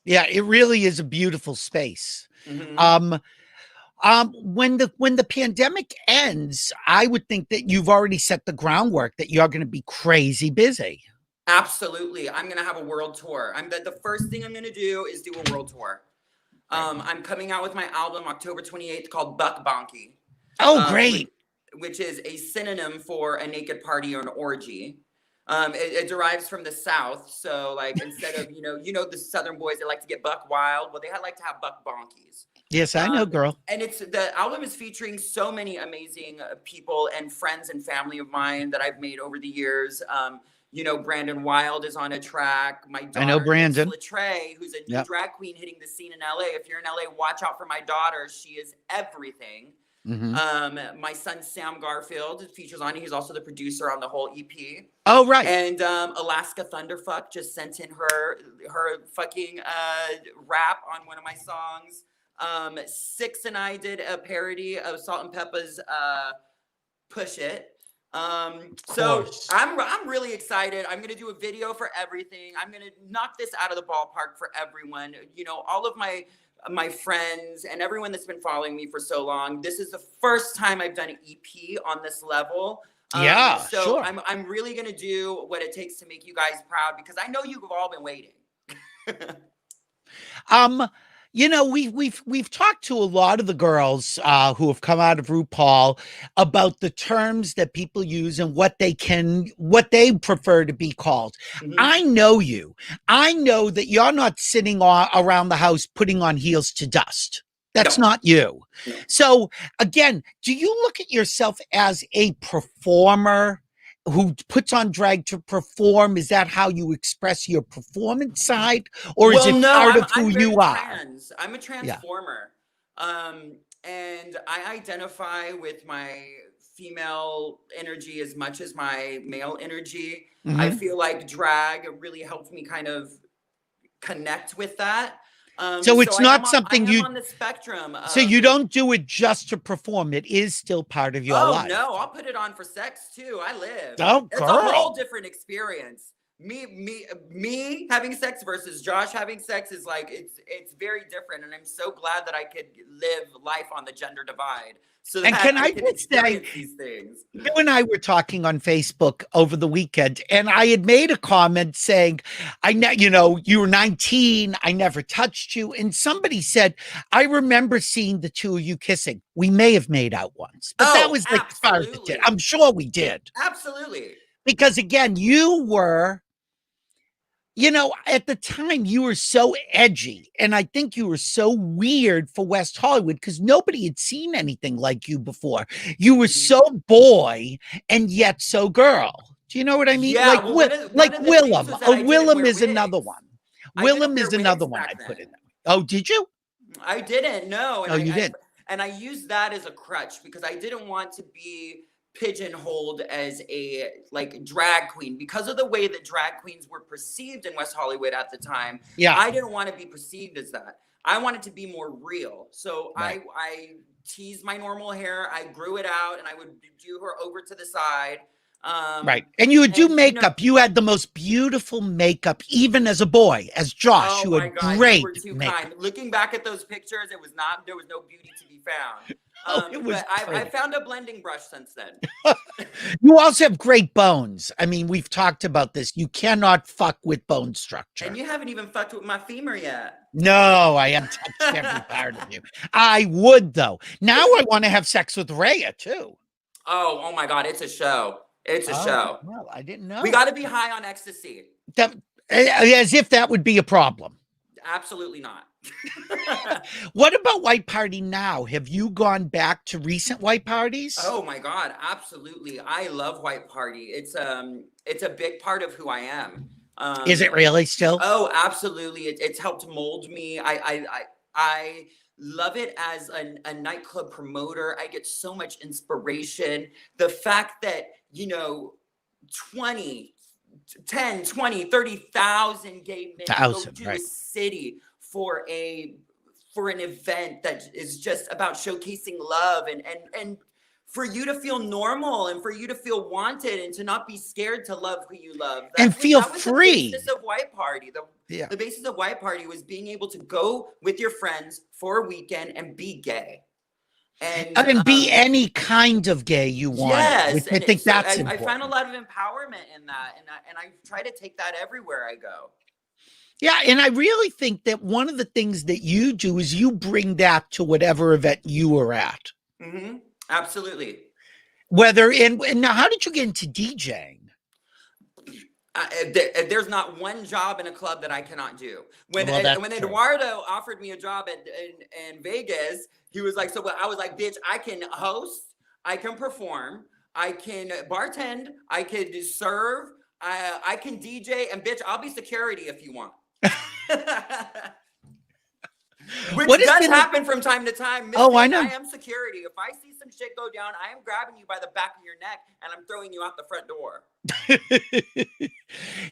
Yeah, it really is a beautiful space. Mm-hmm. When the pandemic ends, I would think that you've already set the groundwork that you're going to be crazy busy. Absolutely. I'm going to have a world tour. The first thing I'm going to do is do a world tour. I'm coming out with my album October 28th called Buck Bonky. Oh, great. Which is a synonym for a naked party or an orgy. It derives from the South. So like, instead of, the Southern boys, they like to get buck wild. Well, they like to have buck bonkies. Yes, I know, girl. And the album is featuring so many amazing people and friends and family of mine that I've made over the years. Brandon Wild is on a track. My daughter, I know Brandon Rhea Litré, who's a new drag queen hitting the scene in LA. If you're in LA, watch out for my daughter. She is everything. Mm-hmm. My son Sam Garfield features on it. He's also the producer on the whole EP. Oh, right. And Alaska Thunderfuck just sent in her fucking rap on one of my songs. Six and I did a parody of Salt and Peppa's Push It. So I'm really excited. I'm gonna do a video for everything. I'm gonna knock this out of the ballpark for everyone. All of my friends and everyone that's been following me for so long. This is the first time I've done an EP on this level. So sure. I'm really gonna do what it takes to make you guys proud, because I know you've all been waiting. You know, we've talked to a lot of the girls who have come out of RuPaul about the terms that people use and what they prefer to be called. Mhm. I know you. I know that you're not sitting around the house putting on heels to dust. That's No. not you. No. So again, do you look at yourself as a performer who puts on drag to perform? Is that how you express your performance side, or is Well, it no, part I'm of who I'm very you are? trans. I'm a Yeah. transformer. And I identify with my female energy as much as my male energy. I Mhm. feel like drag really helps me kind of connect with that. So So it's I am not on I something am you on the spectrum so of you don't do it just to perform. It is still part of your oh life. no, I'll put it on for sex too. I live. Oh, It's a whole girl. different experience. Me having sex versus Josh having sex is like it's very different, and I'm so glad that I could live life on the gender divide so And that can I I can just say, experience these things. you and I were talking on Facebook over the weekend, and I had made a comment saying, you were 19, I never touched you. And somebody said, I remember seeing the two of you kissing. We may have made out once, but that Oh, was like as far as it did. absolutely. I'm sure we did. Absolutely. Because again, you were, at the time you were so edgy, and I think you were so weird for West Hollywood because nobody had seen anything like you before. You were Mhm. so boy and yet so girl. Do you know what I mean? Yeah, well, one Like of the things Willem. was that I didn't Willem wear is another wigs. one. I didn't Willem wear is another wigs one I back put in then. there. Oh, did you? I didn't know, Oh, you did. and I used that as a crutch because I didn't want to be pigeonholed as a like drag queen because of the way that drag queens were perceived in West Hollywood at the time. Yeah. I didn't want to be perceived as that. I wanted to be more real. So Right. I teased my normal hair. I grew it out and I would do her over to the side. Right. And you would do And makeup. You had the most beautiful makeup, even as a boy, as Josh. oh You my had God, you were great too makeup. kind. Looking back at those pictures, there was no beauty to be found. Oh, it was But I pretty. found a blending brush since then. You also have great bones. I mean, we've talked about this. You cannot fuck with bone structure. And you haven't even fucked with my femur yet. No, I haven't touched every part of you. I would, though. Now I want to have sex with Rhea, too. Oh my God, it's a show. It's a show. Well, I didn't know. We got to be high on ecstasy. As if that would be a problem. Absolutely not. What about White Party now? Have you gone back to recent White Parties? Oh my God, absolutely. I love White Party. It's a big part of who I am. Is it really still? Oh, absolutely. It's helped mold me. I love it as a nightclub promoter. I get so much inspiration. The fact that, 10, 20, 30,000 gay men go to a city for an event that is just about showcasing love and for you to feel normal and for you to feel wanted and to not be scared to love who you love. And feel that was free. The basis of White Party. The basis of White Party was being able to go with your friends for a weekend and be gay. And be any kind of gay you want. Yes. I think that's I important. found a lot of empowerment in that. And I try to take that everywhere I go. Yeah, and I really think that one of the things that you do is you bring that to whatever event you are at. Mm-hmm. Absolutely. And now, how did you get into DJing? There's not one job in a club that I cannot do. When true. Eduardo offered me a job in Vegas, he was like, I was like, bitch, I can host, I can perform, I can bartend, I can serve, I can DJ, and bitch, I'll be security if you want. Which does happen from time to time. Oh, I know. I am security. If I see some shit go down, I am grabbing you by the back of your neck and I'm throwing you out the front door.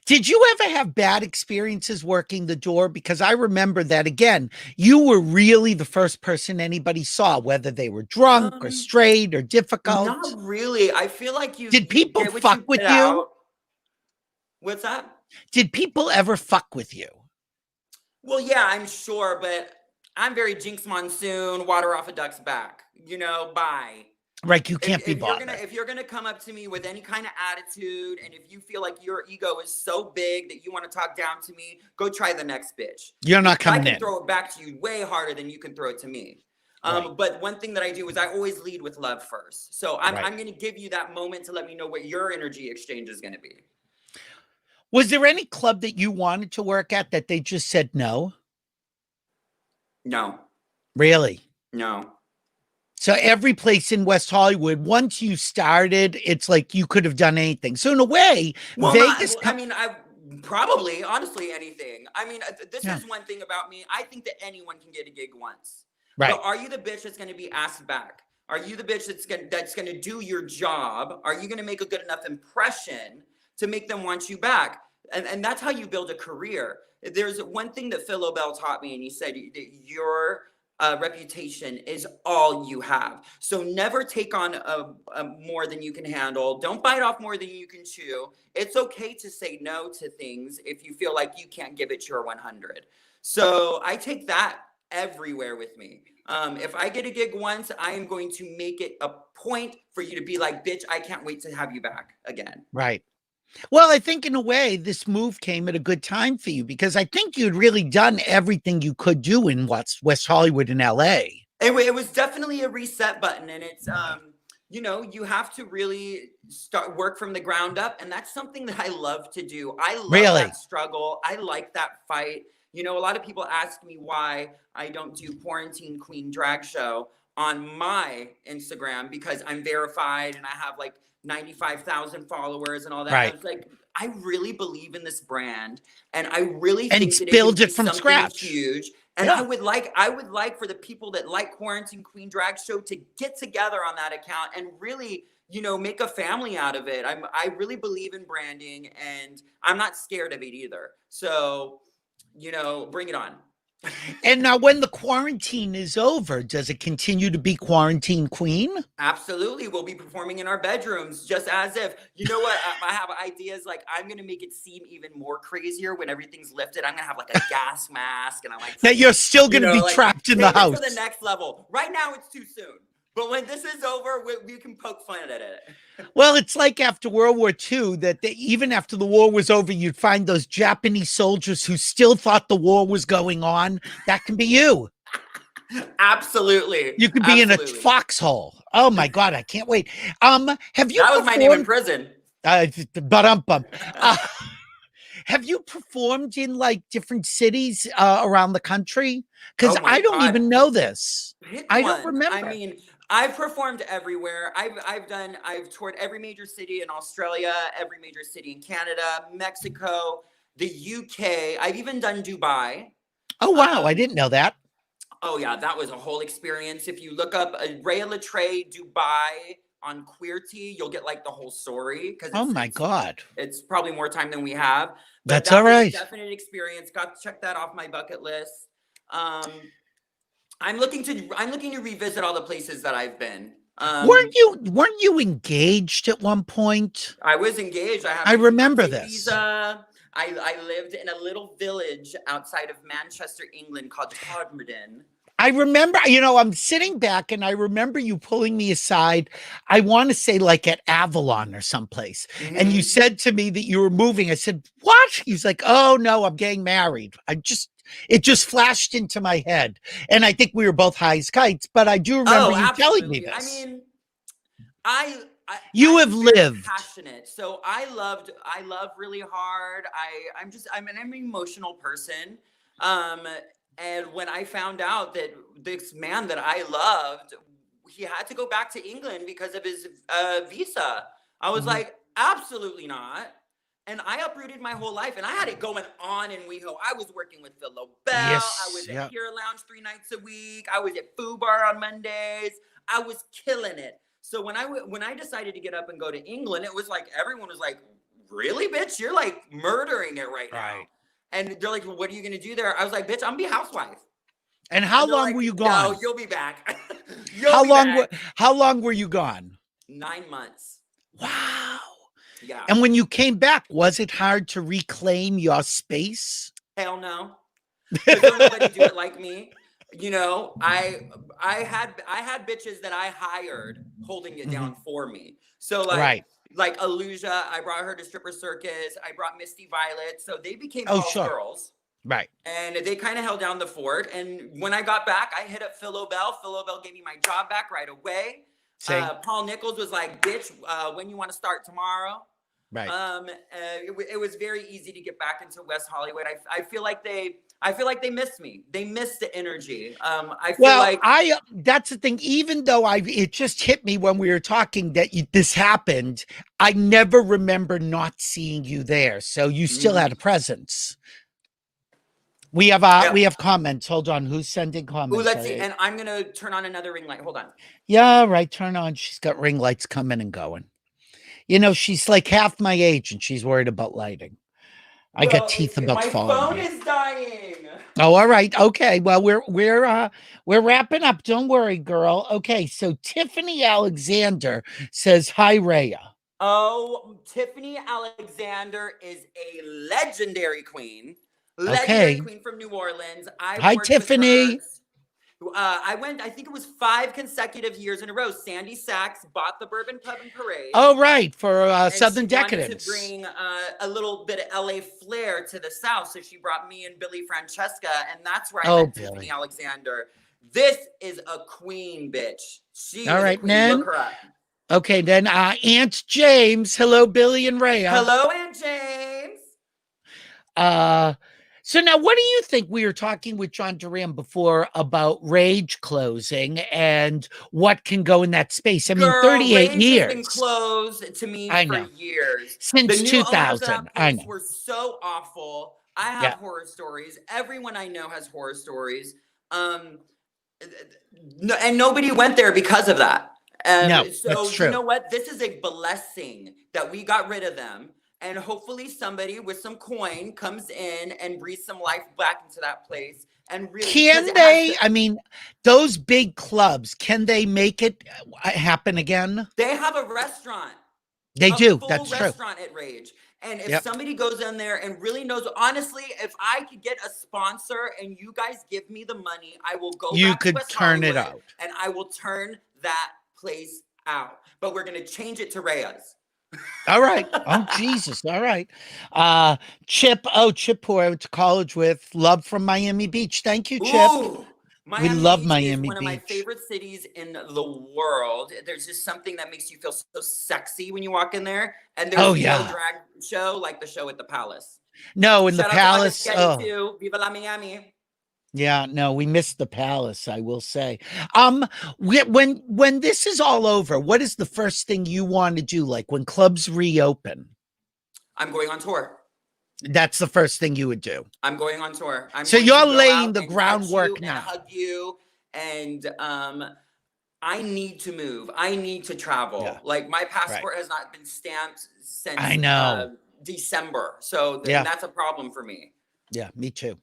Did you ever have bad experiences working the door? Because I remember that, again, you were really the first person anybody saw, whether they were drunk or straight or difficult. Not really. I feel like Did people fuck with you? Out. What's that? Did people ever fuck with you? Well, yeah, I'm sure, but I'm very Jinx Monsoon, water off a duck's back. Bye. Right. You can't be If bothered. you're gonna come up to me with any kind of attitude, and if you feel like your ego is so big that you want to talk down to me, go try the next bitch. You're not Because coming I can in. throw it back to you way harder than you can throw it to me. Right. But one thing that I do is I always lead with love first. So I'm Right. going to give you that moment to let me know what your energy exchange is going to be. Was there any club that you wanted to work at that they just said no? No, Really? no. So every place in West Hollywood, once you started, it's like you could have done anything. So in a way, Well, Vegas. I probably, honestly, anything. I mean, this Yeah. is one thing about me. I think that anyone can get a gig once. Right. But are you the bitch that's going to be asked back? Are you the bitch that's going to do your job? Are you going to make a good enough impression to make them want you back? And that's how you build a career. There's one thing that Phil LaBelle taught me, and he said that your reputation is all you have. So never take on more than you can handle. Don't bite off more than you can chew. It's okay to say no to things if you feel like you can't give it your 100. So I take that everywhere with me. If I get a gig once, I am going to make it a point for you to be like, bitch, I can't wait to have you back again. Right. Well, I think in a way, this move came at a good time for you because I think you'd really done everything you could do in West Hollywood and LA. It was definitely a reset button, and it's you know, you have to really start work from the ground up, and that's something that I love to do. I love that struggle. I like that fight. You know, a lot of people ask me why I don't do Quarantine Queen drag show on my Instagram because I'm verified and I have like 95,000 followers and all that. Right. I was like, I really believe in this brand, and I really And think that build it it from scratch. huge. And Yeah. I would like for the people that like Quarantine Queen drag show to get together on that account and really, you know, make a family out of it. I really believe in branding, and I'm not scared of it either. So, you know, bring it on. And now when the quarantine is over, does it continue to be Quarantine Queen? Absolutely. We'll be performing in our bedrooms just as if, you know what, I have ideas like I'm going to make it seem even more crazier when everything's lifted. I'm going to have like a gas mask, and I'm like, That you're still going to be like, trapped in the take it house. to the next level. Right now it's too soon. But when this is over, we can poke fun at it. Well, it's like after World War II that even after the war was over, you'd find those Japanese soldiers who still thought the war was going on. That can be you. Absolutely. You could be in a foxhole. Oh my God, I can't wait. Have you? That was my name in prison. Have you performed in like different cities around the country? Because I don't even know this. I don't remember. I mean, I've performed everywhere. I've toured every major city in Australia, every major city in Canada, Mexico, the UK. I've even done Dubai. Oh wow, I didn't know that. Oh yeah, that was a whole experience. If you look up Rhea Litré Dubai on Queerty, you'll get like the whole story. Oh my God, it's probably more time than we have. But that's all right. Definite experience. Got to check that off my bucket list. I'm looking to revisit all the places that I've been. Weren't you engaged at one point? I was engaged. I remember this. Visa. I lived in a little village outside of Manchester, England called Todmorden. I remember, you know, I'm sitting back and I remember you pulling me aside. I want to say like at Avalon or someplace. Mm-hmm. And you said to me that you were moving. I said, what? He's like, oh no, I'm getting married. It just flashed into my head. And I think we were both high as kites, but I do remember you telling me this. I mean, you I'm have lived passionate. So I love really hard. I'm an emotional person. And when I found out that this man that I loved, he had to go back to England because of his visa, I was like, absolutely not. And I uprooted my whole life, and I had it going on in WeHo. I was working with Phil LaBelle. Yes, I was at Pure Lounge 3 nights a week. I was at Foo Bar on Mondays. I was killing it. So when I decided to get up and go to England, it was like everyone was like, really, bitch? You're like murdering it right now. And they're like, well, what are you going to do there? I was like, bitch, I'm going to be a housewife. And how long were you gone? No, you'll be back. How long were you gone? 9 months. Wow. Yeah. And when you came back, was it hard to reclaim your space? Hell no. Because nobody do it like me. you know, I had bitches that I hired holding it down for me. So Right. like Aluja, I brought her to Stripper Circus. I brought Misty Violet, so they became Oh, Paul's sure. girls. Right. And they kind of held down the fort. And when I got back, I hit up Phil LaBelle. Phil LaBelle gave me my job back right away. Paul Nichols was like, bitch, when you want to start tomorrow? Right. It was very easy to get back into West Hollywood. I feel like they missed me. They missed the energy. I feel like that's the thing. Even though it just hit me when we were talking that this happened, I never remember not seeing you there. So you still had a presence. We have comments. Hold on. Who's sending comments? Ooh, let's see. And I'm going to turn on another ring light. Hold on. Yeah, right. Turn on. She's got ring lights coming and going. You know, she's like half my age and she's worried about lighting. I got teeth about falling. My phone is dying. Oh, all right. Okay. Well, we're wrapping up. Don't worry, girl. Okay. So Tiffany Alexander says, hi, Rhea. Oh, Tiffany Alexander is a legendary queen. Legendary queen from New Orleans. Hi, Tiffany. I went, I think it was 5 consecutive years in a row. Sandy Sachs bought the Bourbon Pub and Parade. Oh, right. For Southern Decadence. To bring a little bit of LA flair to the South. So she brought me and Billy Francesca. And that's where I met Tiffany Alexander. This is a queen, bitch. She all right, man. Look her up. Okay, then Aunt James. Hello, Billy and Rhea. Hello, Aunt James. So now, what do you think? We were talking with John Duran before about Rage closing and what can go in that space. I mean, 38 Rage years. Has been closed to me for years. Since the 2000. I know. Were so awful. I have horror stories. Everyone I know has horror stories. And nobody went there because of that. No, so that's true. You know what? This is a blessing that we got rid of them. And hopefully somebody with some coin comes in and breathes some life back into that place. And really, can they? I mean, those big clubs, can they make it happen again? They have a restaurant. They do. That's true. Restaurant at Rage. And if somebody goes in there and really knows, honestly, if I could get a sponsor and you guys give me the money, I will go. You could turn it out, and I will turn that place out. But we're going to change it to Rhea's. All right. Oh, Jesus. All right. Chip. Oh, Chip, who I went to college with. Love from Miami Beach. Thank you, Chip. Ooh, we love Miami Beach. One of my favorite cities in the world. There's just something that makes you feel so sexy when you walk in there. And there's no drag show like the show at the Palace. No, in the Palace. Too. Viva la Miami. Yeah, no, we missed the Palace, I will say. When this is all over, what is the first thing you want to do? Like when clubs reopen? I'm going on tour. That's the first thing you would do. I'm going on tour. So you're laying the groundwork now. And hug you, and I need to move. I need to travel. Yeah. Like my passport has not been stamped since December. So that's a problem for me. Yeah, me too.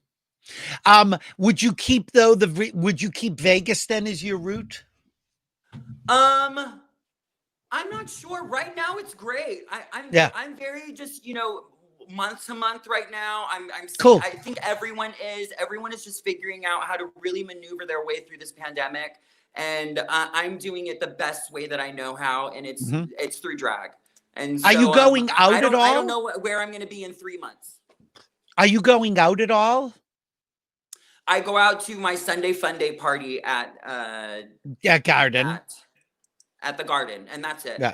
Would you keep would you keep Vegas then as your route? I'm not sure. Right now it's great. I'm very just, month to month right now. I'm cool. I think everyone is just figuring out how to really maneuver their way through this pandemic. And I'm doing it the best way that I know how. And it's through drag. And so, are you going out at all? I don't know where I'm going to be in 3 months. Are you going out at all? I go out to my Sunday Fun Day party at Garden. At the Garden, and that's it. Yeah,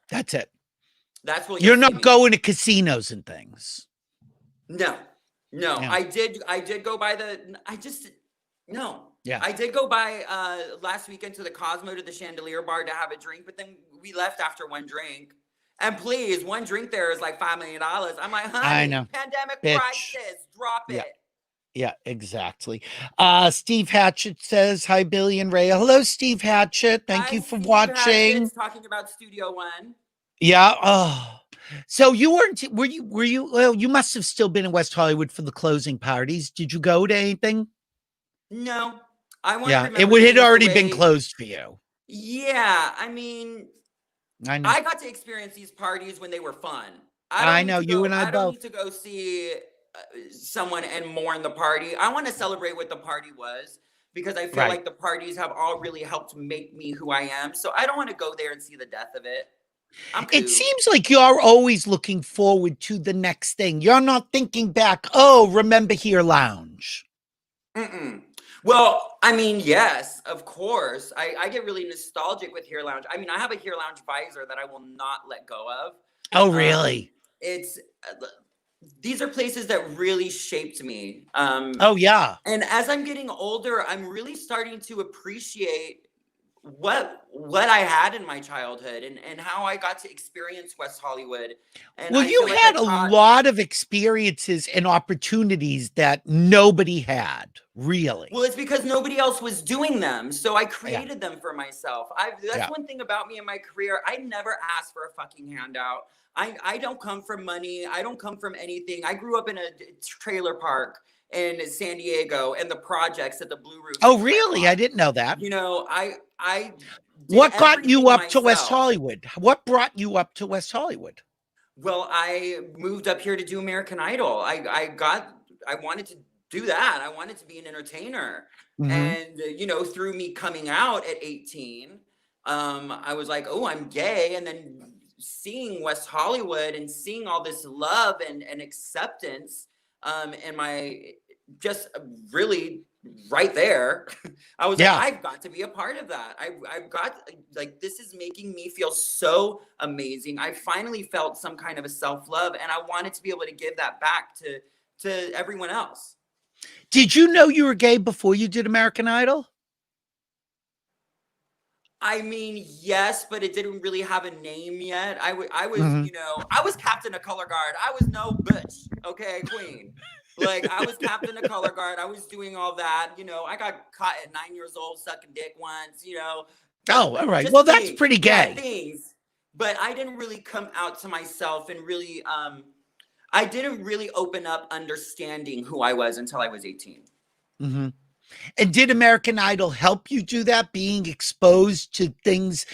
that's it. That's what you're not going to casinos and things. No. Yeah. I did go by I did go by last weekend to the Cosmo to the Chandelier Bar to have a drink, but then we left after one drink. And please, one drink there is like $5 million. I'm like, honey, I know. Pandemic crisis, drop it. Yeah, exactly. Steve Hatchett says, hi, Billy and Rhea. Hello, Steve Hatchett. Thank you for watching. Talking about Studio One. Yeah. Oh, so you were you, well, you must have still been in West Hollywood for the closing parties. Did you go to anything? No. It had already been closed for you. Yeah. I mean, I know. I got to experience these parties when they were fun. I know you and I both. I don't need to go see someone and mourn the party. I want to celebrate what the party was. because I feel Right. like the parties have all really helped make me who I am. So I don't want to go there and see the death of it. I'm cool. It seems like you're always looking forward to the next thing. You're not thinking back, oh, remember here lounge. Mm-mm. Well, I mean, yes, of course. I get really nostalgic with Here Lounge. I mean, I have a Here Lounge visor that I will not let go of. Oh, really? It's these are places that really shaped me. Oh, yeah. And as I'm getting older, I'm really starting to appreciate what I had in my childhood and how I got to experience West Hollywood. And Well, I you feel like had I a taught- lot of experiences and opportunities that nobody had, really. Well, it's because nobody else was doing them. So I created them for myself. That's one thing about me in my career. I never asked for a fucking handout. I don't come from money. I don't come from anything. I grew up in a trailer park in San Diego and the projects at the Blue Roof. Oh, really? I didn't know that. You know, I did What got you everything up to West myself. Hollywood? What brought you up to West Hollywood? Well, I moved up here to do American Idol. I wanted to do that. I wanted to be an entertainer. Mhm. And, you know, through me coming out at 18, I was like, oh, I'm gay. And then seeing West Hollywood and seeing all this love and acceptance, and my just really right there, I was Yeah. like, I've got to be a part of that. I've got, like, this is making me feel so amazing. I finally felt some kind of a self-love, and I wanted to be able to give that back to everyone else. Did you know you were gay before you did American Idol? I mean, yes, but it didn't really have a name yet. I was, Mhm. you know, I was captain of color guard. I was no bitch, okay, queen. Like, I was captain of color guard. I was doing all that. You know, I got caught at 9 years old sucking dick once, you know. Oh, all right. Just Well, that's things. pretty Yeah, gay. things. But I didn't really come out to myself and really, I didn't really open up understanding who I was until I was 18. Mm-hmm. And did American Idol help you do that, being exposed to things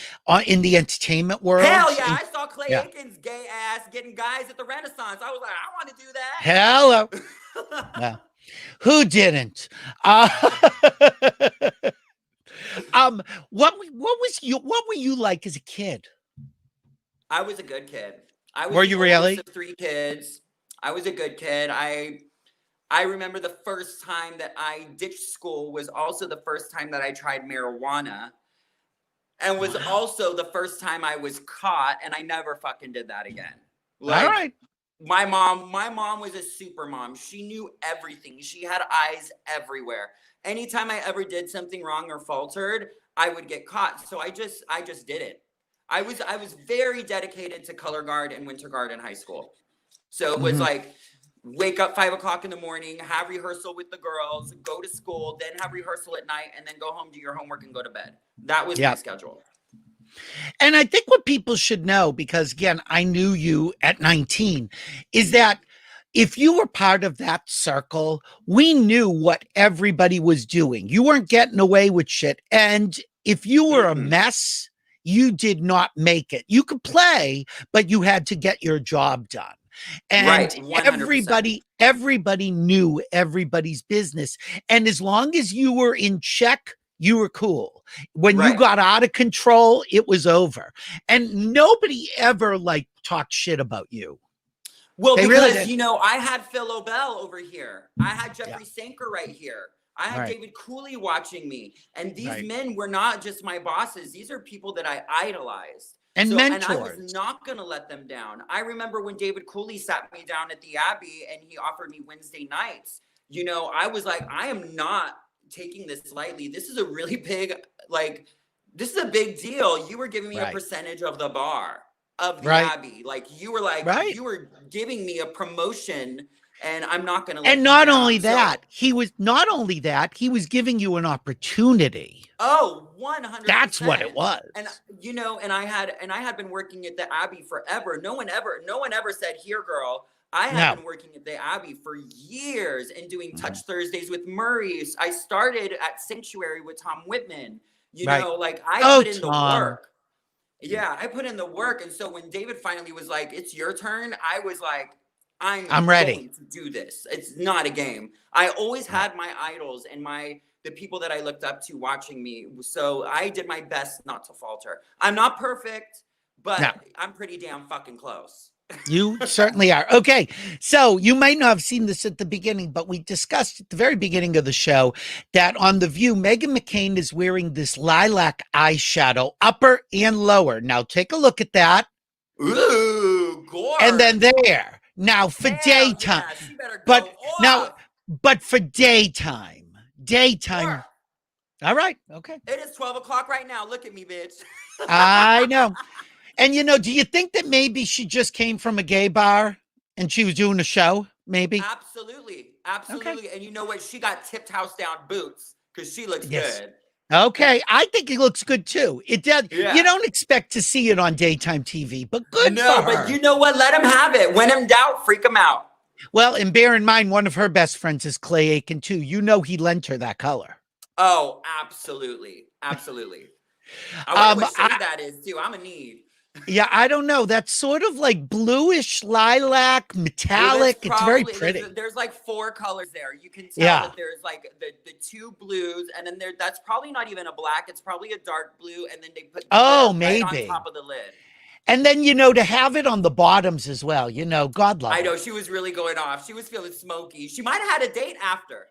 in the entertainment world? Hell yeah, And- I saw Clay yeah. Aiken's gay ass getting guys at the Renaissance. I was like, I want to do that. Hello. Yeah. Who didn't? What were you like as a kid? I was a good kid. I was Were the you oldest really? of 3 kids. I was a good kid. I remember the first time that I ditched school was also the first time that I tried marijuana, and was also the first time I was caught, and I never fucking did that again. Like, All right. my mom was a super mom. She knew everything. She had eyes everywhere. Anytime I ever did something wrong or faltered, I would get caught. So I just did it. I was very dedicated to color guard and winter guard in high school. So it was Mhm. like, wake up 5 o'clock in the morning, have rehearsal with the girls, go to school, then have rehearsal at night, and then go home, do your homework, and go to bed. That was my schedule. And I think what people should know, because again, I knew you at 19, is that if you were part of that circle, we knew what everybody was doing. You weren't getting away with shit. And if you were a mess, you did not make it. You could play, but you had to get your job done. And Right, 100%. everybody knew everybody's business. And as long as you were in check, you were cool. When you Right. got out of control, it was over. And nobody ever like talked shit about you. Well, They really because, did. you know, I had Phil LaBelle over here. I had Jeffrey Sanker right here. I had Right. David Cooley watching me. And these Right. men were not just my bosses. These are people that I idolized. And And I mentors. was not going to let them down. I remember when David Cooley sat me down at the Abbey and he offered me Wednesday nights. You know, I was like, I am not taking this lightly. This is a really big, like, this is a big deal. You were giving me a Right. percentage of the bar, of the Right. Abbey. Like, you were like, Right. you were giving me a promotion, and I'm not going to let And you not down. only So- that, he was giving you an opportunity. Oh, 100%. That's what it was. And you know, and I had been working at the Abbey forever. No one ever said, "Here, girl." I had No. been working at the Abbey for years and doing Touch Thursdays with Murray. I started at Sanctuary with Tom Whitman. You Right. know, like I Oh, put in the Tom. work. Yeah, I put in the work. And so when David finally was like, "It's your turn," I was like, I'm ready. going to do this. It's not a game. I always had my idols and the people that I looked up to watching me. So I did my best not to falter. I'm not perfect, but No. I'm pretty damn fucking close. You certainly are. Okay. So you might not have seen this at the beginning, but we discussed at the very beginning of the show that on The View, Meghan McCain is wearing this lilac eyeshadow, upper and lower. Now take a look at that. Ooh, gorgeous. And then there. Now for daytime. Yeah, she better go but off. now, but for daytime. Sure. All right. Okay. It is 12 o'clock right now. Look at me, bitch. I know. And, do you think that maybe she just came from a gay bar and she was doing a show? Maybe. Absolutely. Absolutely. Okay. And you know what? She got tipped house down boots because she looks Yes. good. Okay. I think it looks good too. It does. Yeah. You don't expect to see it on daytime TV, but good No, for her. but you know what? Let him have it. When in doubt, freak him out. Well, and bear in mind, one of her best friends is Clay Aiken too. He lent her that color. Oh, absolutely. Absolutely. I wonder what shade that is too. I'm a need. Yeah, I don't know. That's sort of like bluish, lilac, metallic. Well, it's very pretty. There's like 4 colors there. You can tell that there's like the 2 blues, and then that's probably not even a black. It's probably a dark blue, and then they put maybe right on top of the lid. And then to have it on the bottoms as well. God love. I know she was really going off. She was feeling smoky. She might have had a date after.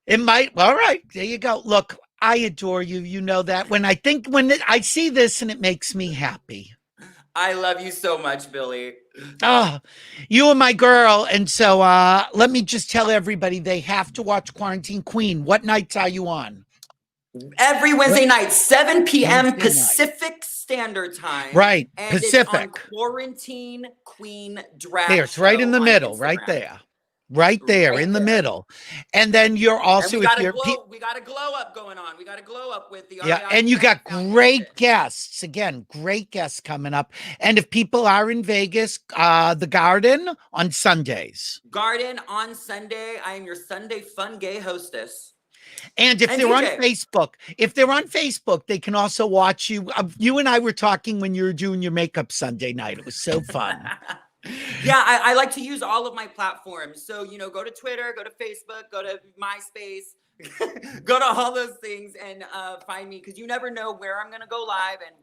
It might. All right, there you go. Look, I adore you. You know that. When I see this, and it makes me happy. I love you so much, Billy. Oh, you are my girl. And so let me just tell everybody they have to watch Quarantine Queen. What nights are you on? Every Wednesday night, 7 p.m. Wednesday Pacific Standard Time. Right, and Pacific. It's on Quarantine Queen Drag There, it's right in the middle, Instagram. right there. Right there in the middle. And then you're also, we got a glow up going on. We got a glow up with the and you got great guests. Again, great guests coming up. And if people are in Vegas, the Garden on Sundays. Garden on Sunday. I am your Sunday fun gay hostess. And if they're DJ. on Facebook, they can also watch you. You and I were talking when you were doing your makeup Sunday night. It was so fun. Yeah, I like to use all of my platforms. So, go to Twitter, go to Facebook, go to MySpace, go to all those things and find me, because you never know where I'm going to go live and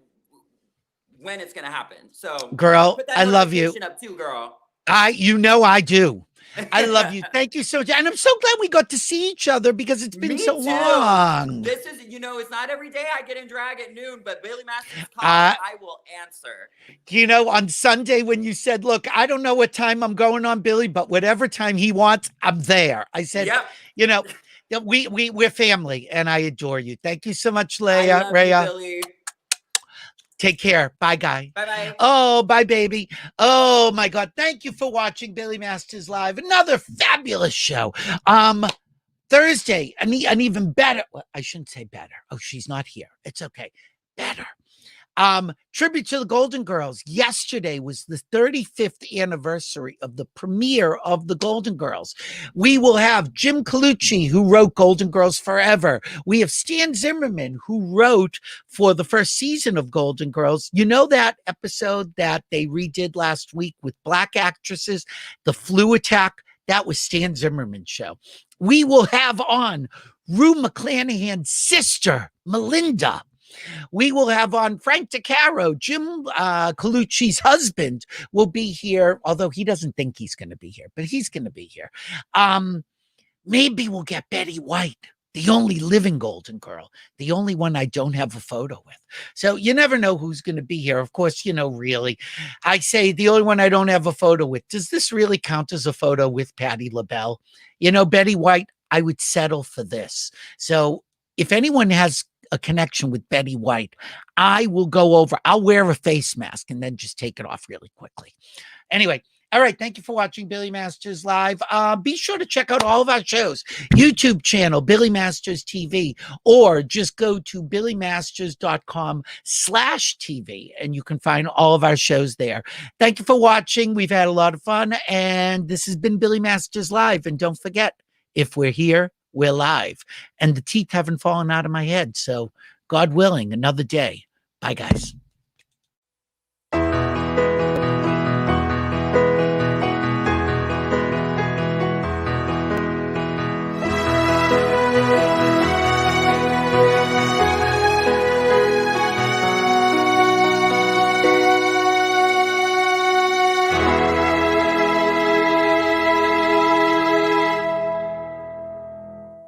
when it's going to happen. So, girl, I love you. Up too, girl. I do. I love you. Thank you so much. And I'm so glad we got to see each other because it's been so long. This is, it's not every day I get in drag at noon, but Billy Masters calls, I will answer. On Sunday when you said, look, I don't know what time I'm going on, Billy, but whatever time he wants, I'm there. I said, we're family and I adore you. Thank you so much, Rhea. Billy. Take care. Bye, guy. Bye-bye. Oh, bye, baby. Oh, my God. Thank you for watching Billy Masters Live. Another fabulous show. Thursday, an even better. Well, I shouldn't say better. Oh, she's not here. It's okay. Better. Tribute to the Golden Girls. Yesterday was the 35th anniversary of the premiere of the Golden Girls. We will have Jim Colucci, who wrote Golden Girls Forever. We have Stan Zimmerman, who wrote for the first season of Golden Girls. You know that episode that they redid last week with black actresses, the flu attack? That was Stan Zimmerman's show. We will have on Rue McClanahan's sister, Melinda. We will have on Frank DeCaro. Jim Colucci's husband will be here, although he doesn't think he's going to be here, but he's going to be here. Maybe we'll get Betty White, the only living Golden Girl, the only one I don't have a photo with. So you never know who's going to be here. Of course, really, I say the only one I don't have a photo with. Does this really count as a photo with Patti LaBelle? Betty White, I would settle for this. So if anyone has a connection with Betty White, I will go over. I'll wear a face mask and then just take it off really quickly. Anyway, all right. Thank you for watching Billy Masters Live. Be sure to check out all of our shows. YouTube channel, Billy Masters TV, or just go to billymasters.com/TV and you can find all of our shows there. Thank you for watching. We've had a lot of fun, and this has been Billy Masters Live. And don't forget, if we're here, we're live. And the teeth haven't fallen out of my head. So God willing, another day. Bye, guys.